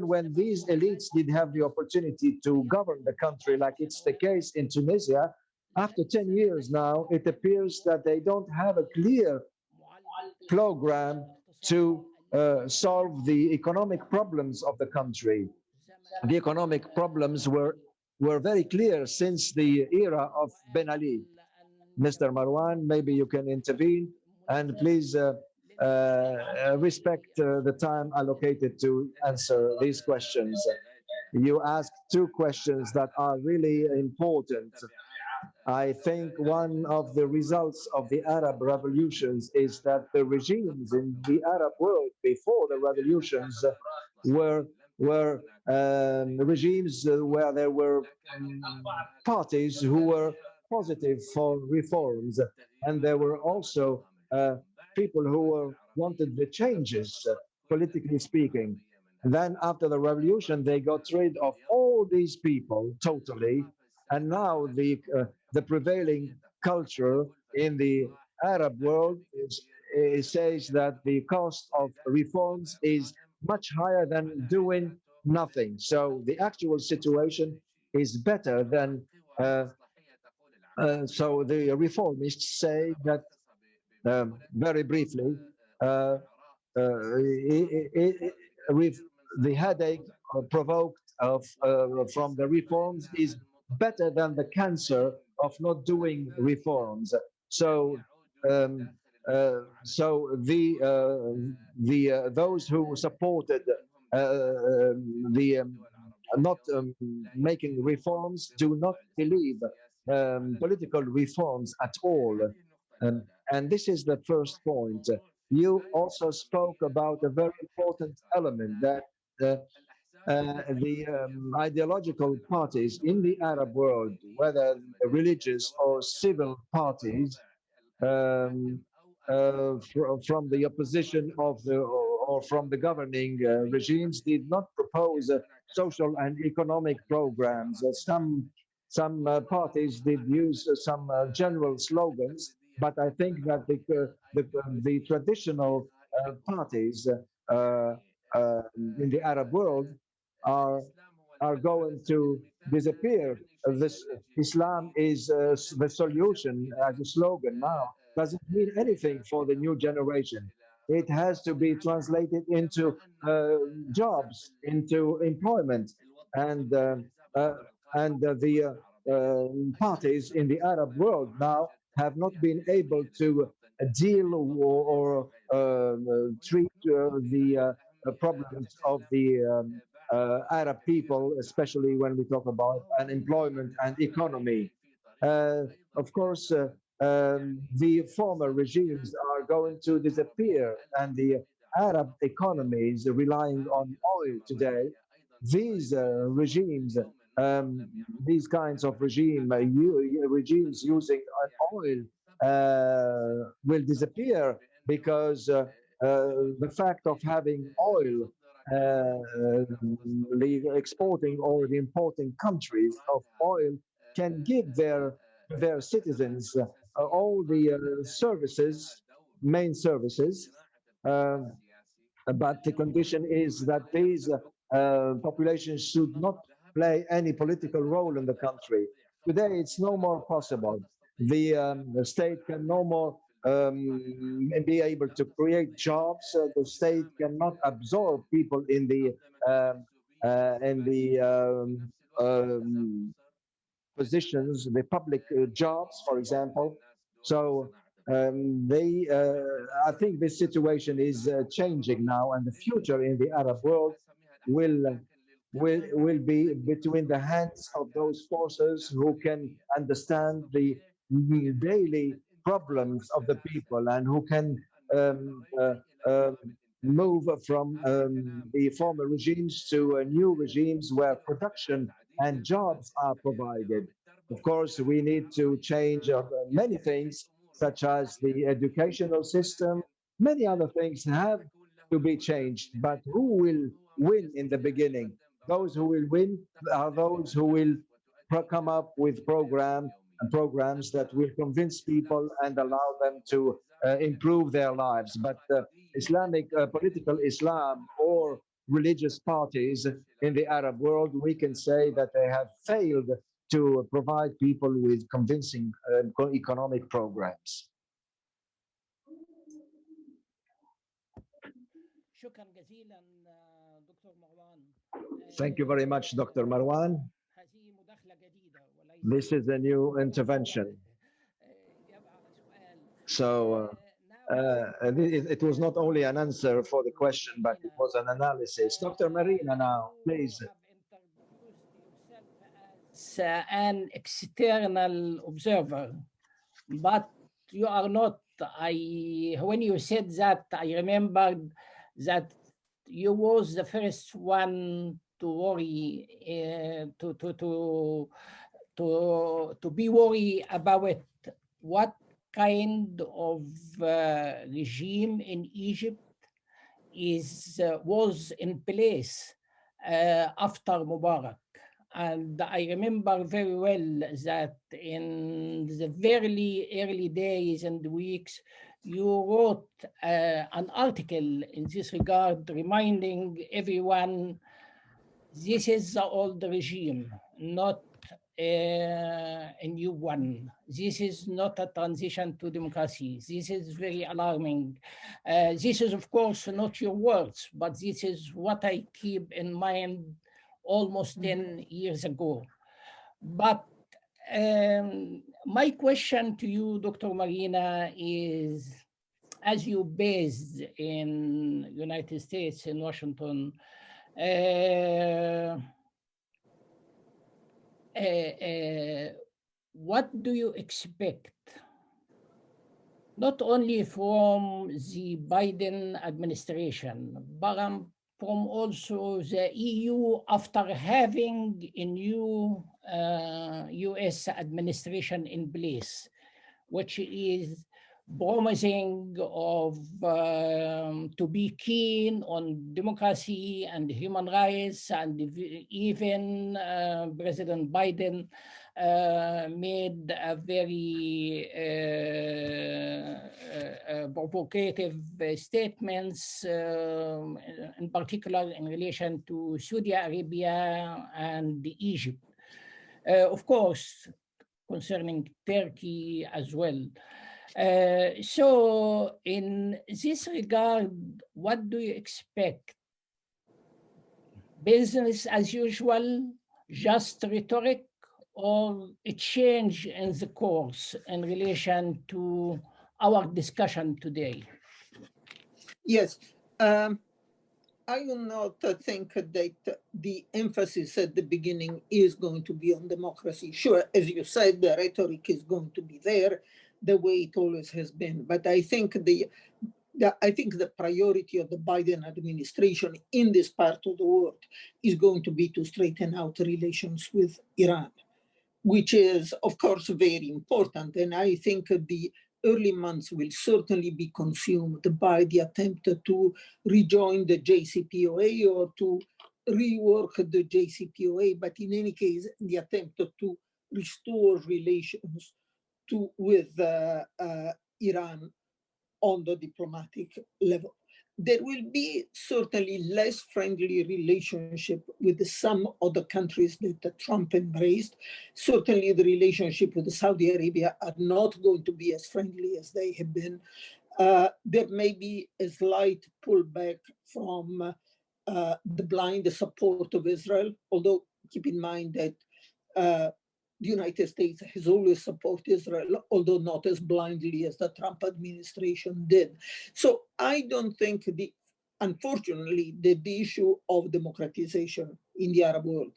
A: when these elites did have the opportunity to govern the country, like it's the case in Tunisia, after 10 years now, it appears that they don't have a clear program to solve the economic problems of the country. The economic problems were very clear since the era of Ben Ali. Mr. Marwan, maybe you can intervene, and please respect the time allocated to answer these questions. You asked two questions that are really important. I think one of the results of the Arab revolutions is that the regimes in the Arab world before the revolutions were regimes where there were parties who were positive for reforms, and there were also people who wanted the changes, politically speaking. And then after the revolution, they got rid of all these people totally, and now the prevailing culture in the Arab world says that the cost of reforms is much higher than doing nothing. So the actual situation is better than. So the reformists say that very briefly, with the headache provoked from the reforms is better than the cancer of not doing reforms. So those who supported the not making reforms do not believe political reforms at all. And this is the first point. You also spoke about a very important element that the ideological parties in the Arab world, whether religious or civil parties, from the opposition of the or from the governing regimes, did not propose social and economic programs. Some parties did use some general slogans, but I think that the traditional parties in the Arab world are going to disappear. This Islam is the solution as a slogan now doesn't mean anything for the new generation. It has to be translated into jobs, into employment, and the parties in the Arab world now have not been able to deal or treat the problems of the Arab people, especially when we talk about unemployment and economy. Of course, the former regimes are going to disappear, and the Arab economies relying on oil today, these regimes, these kinds of regimes using oil will disappear because the fact of having oil, the exporting or the importing countries of oil can give their citizens all the services, main services, but the condition is that these populations should not play any political role in the country. Today, it's no more possible. The state can no more be able to create jobs. The state cannot absorb people in the positions, the public jobs, for example. So I think this situation is changing now, and the future in the Arab world will be between the hands of those forces who can understand the daily problems of the people and who can move from the former regimes to new regimes where production and jobs are provided. Of course, we need to change many things, such as the educational system. Many other things have to be changed, but who will win in the beginning? Those who will win are those who will come up with programs that will convince people and allow them to improve their lives. But Islamic political Islam or religious parties in the Arab world, we can say that they have failed to provide people with convincing economic programs.
C: شكرا جزيلا دكتور مروان.
A: Thank you very much, Dr. Marwan.
C: هذه مداخلة جديدة وليس
A: This is a new intervention.
C: إجابة على سؤال.
A: So it was not only an answer for the question, but it was an analysis. Dr. Marina now, please.
C: You have introduced yourself as an external observer, but you are not. When you said that, I remembered that you was the first one to worry, to be worried about what kind of regime in Egypt was in place after Mubarak. And I remember very well that in the very early days and weeks, you wrote an article in this regard, reminding everyone this is the old regime, not a new one. This is not a transition to democracy. This is very alarming. This is, of course, not your words, but this is what I keep in mind almost 10 years ago. But my question to you, Dr. Marina, is, as you based in United States, in Washington, what do you expect, not only from the Biden administration, but from also the EU after having a new US administration in place, which is promising of to be keen on democracy and human rights, and even President Biden made a very provocative statements, in particular in relation to Saudi Arabia and Egypt. Of course, concerning Turkey as well. So in this regard, what do you expect? Business as usual, just rhetoric, or a change in the course in relation to our discussion today?
D: Yes. I will not think that the emphasis at the beginning is going to be on democracy. Sure, as you said, the rhetoric is going to be there the way it always has been. But I think the priority of the Biden administration in this part of the world is going to be to straighten out relations with Iran, which is, of course, very important. And I think the early months will certainly be consumed by the attempt to rejoin the JCPOA or to rework the JCPOA, but in any case, the attempt to restore relations with Iran on the diplomatic level. There will be certainly less friendly relationship with some of the countries that Trump embraced. Certainly the relationship with Saudi Arabia are not going to be as friendly as they have been. There may be a slight pullback from the blind support of Israel, although keep in mind that the United States has always supported Israel, although not as blindly as the Trump administration did. So I don't think, unfortunately, that the issue of democratization in the Arab world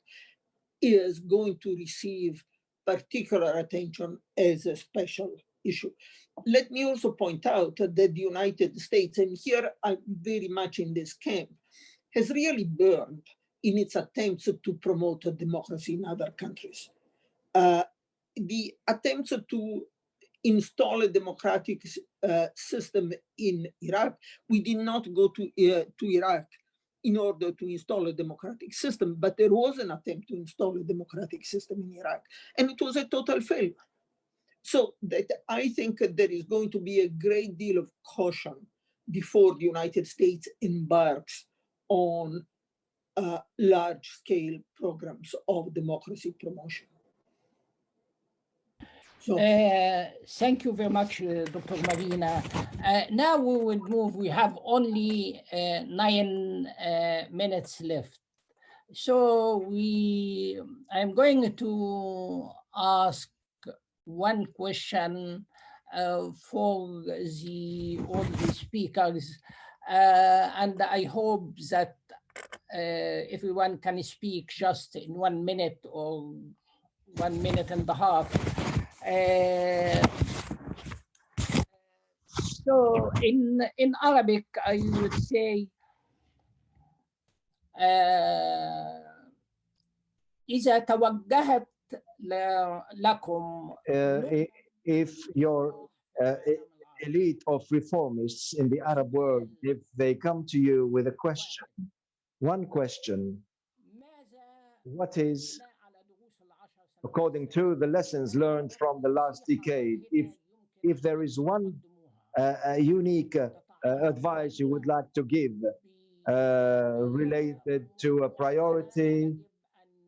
D: is going to receive particular attention as a special issue. Let me also point out that the United States, and here I'm very much in this camp, has really burned in its attempts to promote democracy in other countries. The attempts to install a democratic system in Iraq, we did not go to Iraq in order to install a democratic system, but there was an attempt to install a democratic system in Iraq, and it was a total failure. So that I think there is going to be a great deal of caution before the United States embarks on large-scale programs of democracy promotion. So,
C: Thank you very much, Dr. Marina. Now we will move. We have only 9 minutes left. So I'm going to ask one question for all the speakers, and I hope that everyone can speak just in 1 minute or 1 minute and a half. So in Arabic, I would say إذا توجهت لكم
A: if your elite of reformists in the Arab world, if they come to you with a question, one question, what is, according to the lessons learned from the last decade, if there is one unique advice you would like to give related to a priority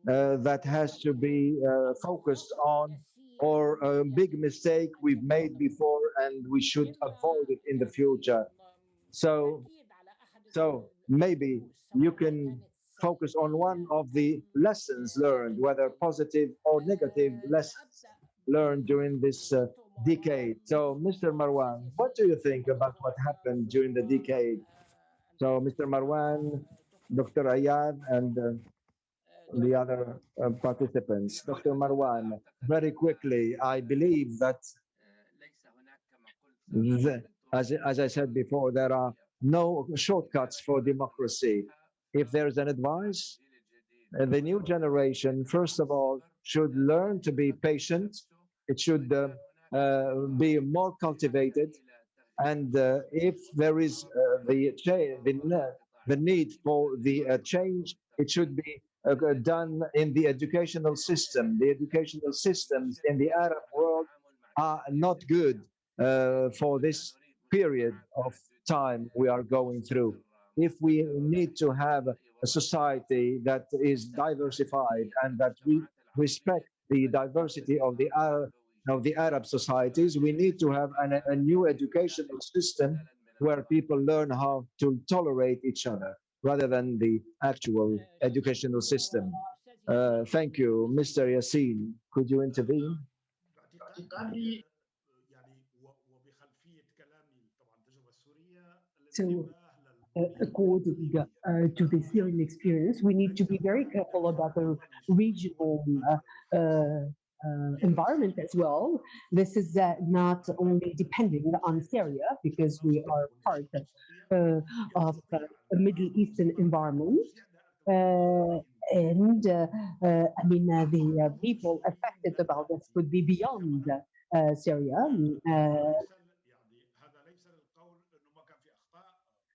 A: that has to be focused on, or a big mistake we've made before and we should avoid it in the future. So maybe you can focus on one of the lessons learned, whether positive or negative lessons learned during this decade. So, Mr. Marwan, what do you think about what happened during the decade? So, Mr. Marwan, Dr. Ayad, and the other participants. Dr. Marwan, very quickly, I believe that, as I said before, there are no shortcuts for democracy. If there's an advice, the new generation, first of all, should learn to be patient. It should be more cultivated. And if there is the need for the change, it should be done in the educational system. The educational systems in the Arab world are not good for this period of time we are going through. If we need to have a society that is diversified and that we respect the diversity of the Arab societies, we need to have a new educational system where people learn how to tolerate each other rather than the actual educational system. Thank you. Mr. Yassin, could you intervene?
F: So, according to the Syrian experience, we need to be very careful about the regional environment as well. This is not only depending on Syria, because we are part of a Middle Eastern environment. I mean, the people affected about this could be beyond Syria.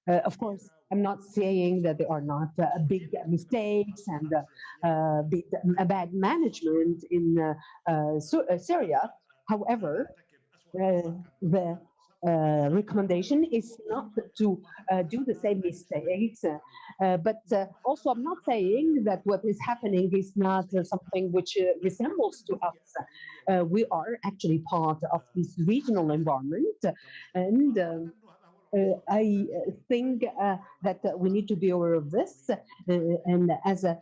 F: Of course, I'm not saying that there are not big mistakes and bad management in Syria. However, the recommendation is not to do the same mistakes. But also, I'm not saying that what is happening is not something which resembles to us. We are actually part of this regional environment, and I think that we need to be aware of this. And as a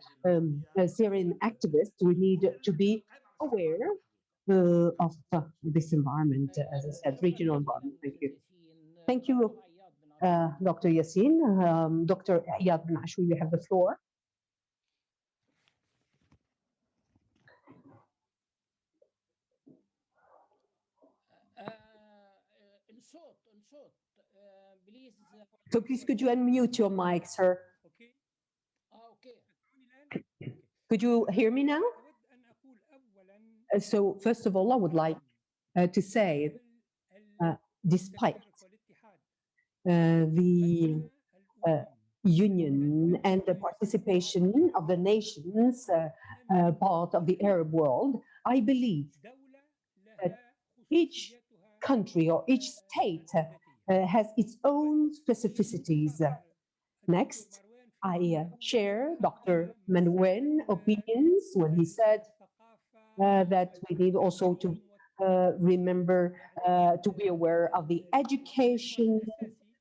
F: Syrian activist, we need to be aware of this environment, as I said, regional environment. Thank you. Thank you, Dr. Yassin. Dr. Yadh, you have the floor. So please, could you unmute your mic, sir? Could you hear me now? So first of all, I would like to say, despite the union and the participation of the nations part of the Arab world, I believe that each country or each state has its own specificities. Next, I share Dr. Marwan's opinions when he said that we need also to remember to be aware of the education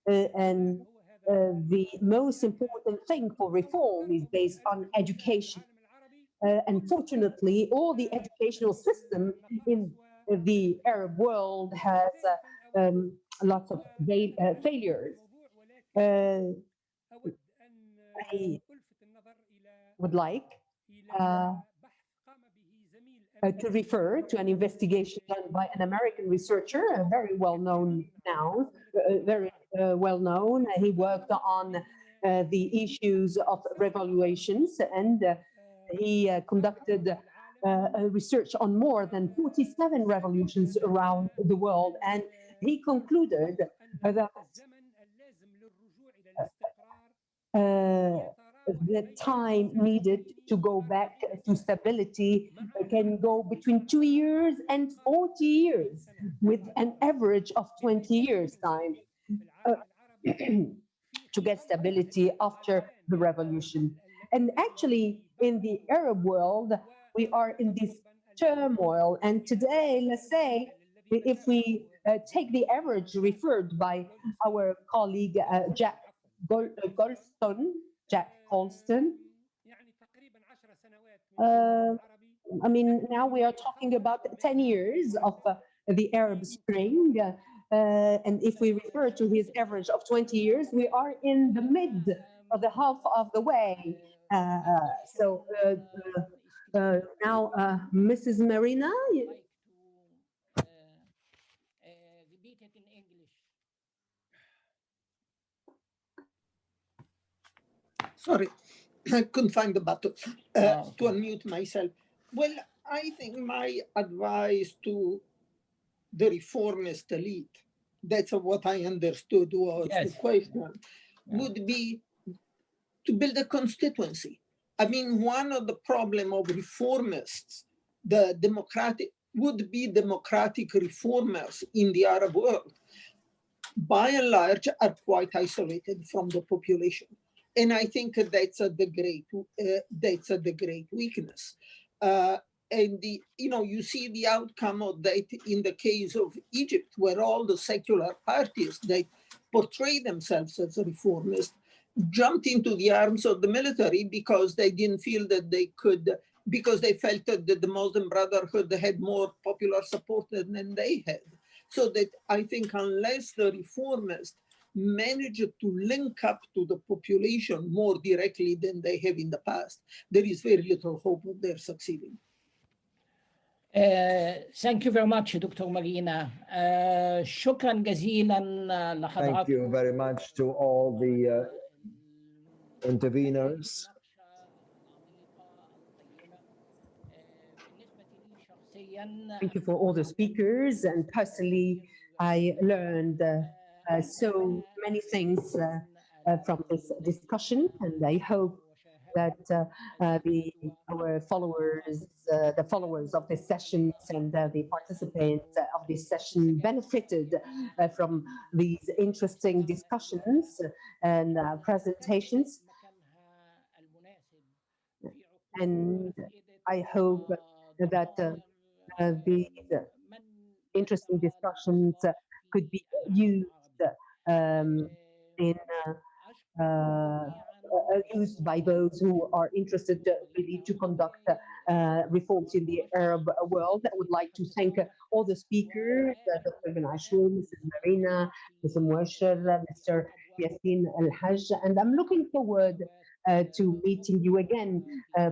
F: and the most important thing for reform is based on education. Unfortunately, all the educational system in the Arab world has lots of failures. I would like to refer to an investigation done by an American researcher, very well known now, very well known. He worked on the issues of revaluations, and he conducted a research on more than 47 revolutions around the world, and he concluded that the time needed to go back to stability can go between 2 years and 40 years, with an average of 20 years time to get stability after the revolution. And actually, in the Arab world, we are in this turmoil. And today, let's say, if we take the average referred by our colleague Jack Colston, I mean, now we are talking about 10 years of the Arab Spring. And if we refer to his average of 20 years, we are in the mid of the half of the way. So now, Mrs. Marina.
C: Repeat it in English.
D: Sorry, I couldn't find the button to unmute myself. Well, I think my advice to the reformist elite, that's what I understood was the question, would be to build a constituency. I mean, one of the problem of reformists, the democratic, would be democratic reformers in the Arab world, by and large, are quite isolated from the population. And I think that's the great weakness. And you see the outcome of that in the case of Egypt, where all the secular parties that portray themselves as reformists jumped into the arms of the military because they didn't feel that they could, because they felt that the Muslim Brotherhood had more popular support than they had. So that I think unless the reformists manage to link up to the population more directly than they have in the past, there is very little hope of their succeeding.
C: Thank you very much, Dr. Marina. شكرا جزيلا لحضراتكم.
A: Thank you very much to all the interveners.
F: Thank you for all the speakers. And personally, I learned so many things from this discussion, and I hope that our followers, the followers of this session and the participants of this session benefited from these interesting discussions and presentations. And I hope that these interesting discussions could be used used by those who are interested really to conduct reforms in the Arab world. I would like to thank all the speakers, Dr. Achour, Mrs. Marina, Mr. Muasher, Mr. Yassin, al-Haj, and I'm looking forward to meeting you again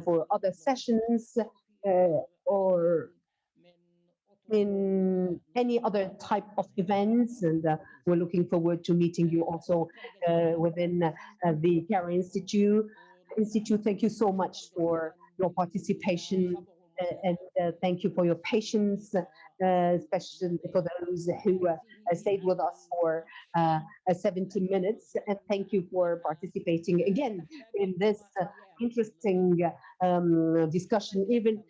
F: for other sessions or in any other type of events, and we're looking forward to meeting you also within the CIHRS Institute. Thank you so much for your participation, and thank you for your patience, especially for those who stayed with us for 70 minutes, and thank you for participating again in this interesting discussion, even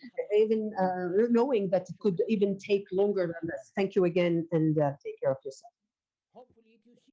F: knowing that it could even take longer than this. Thank you again, and take care of yourself.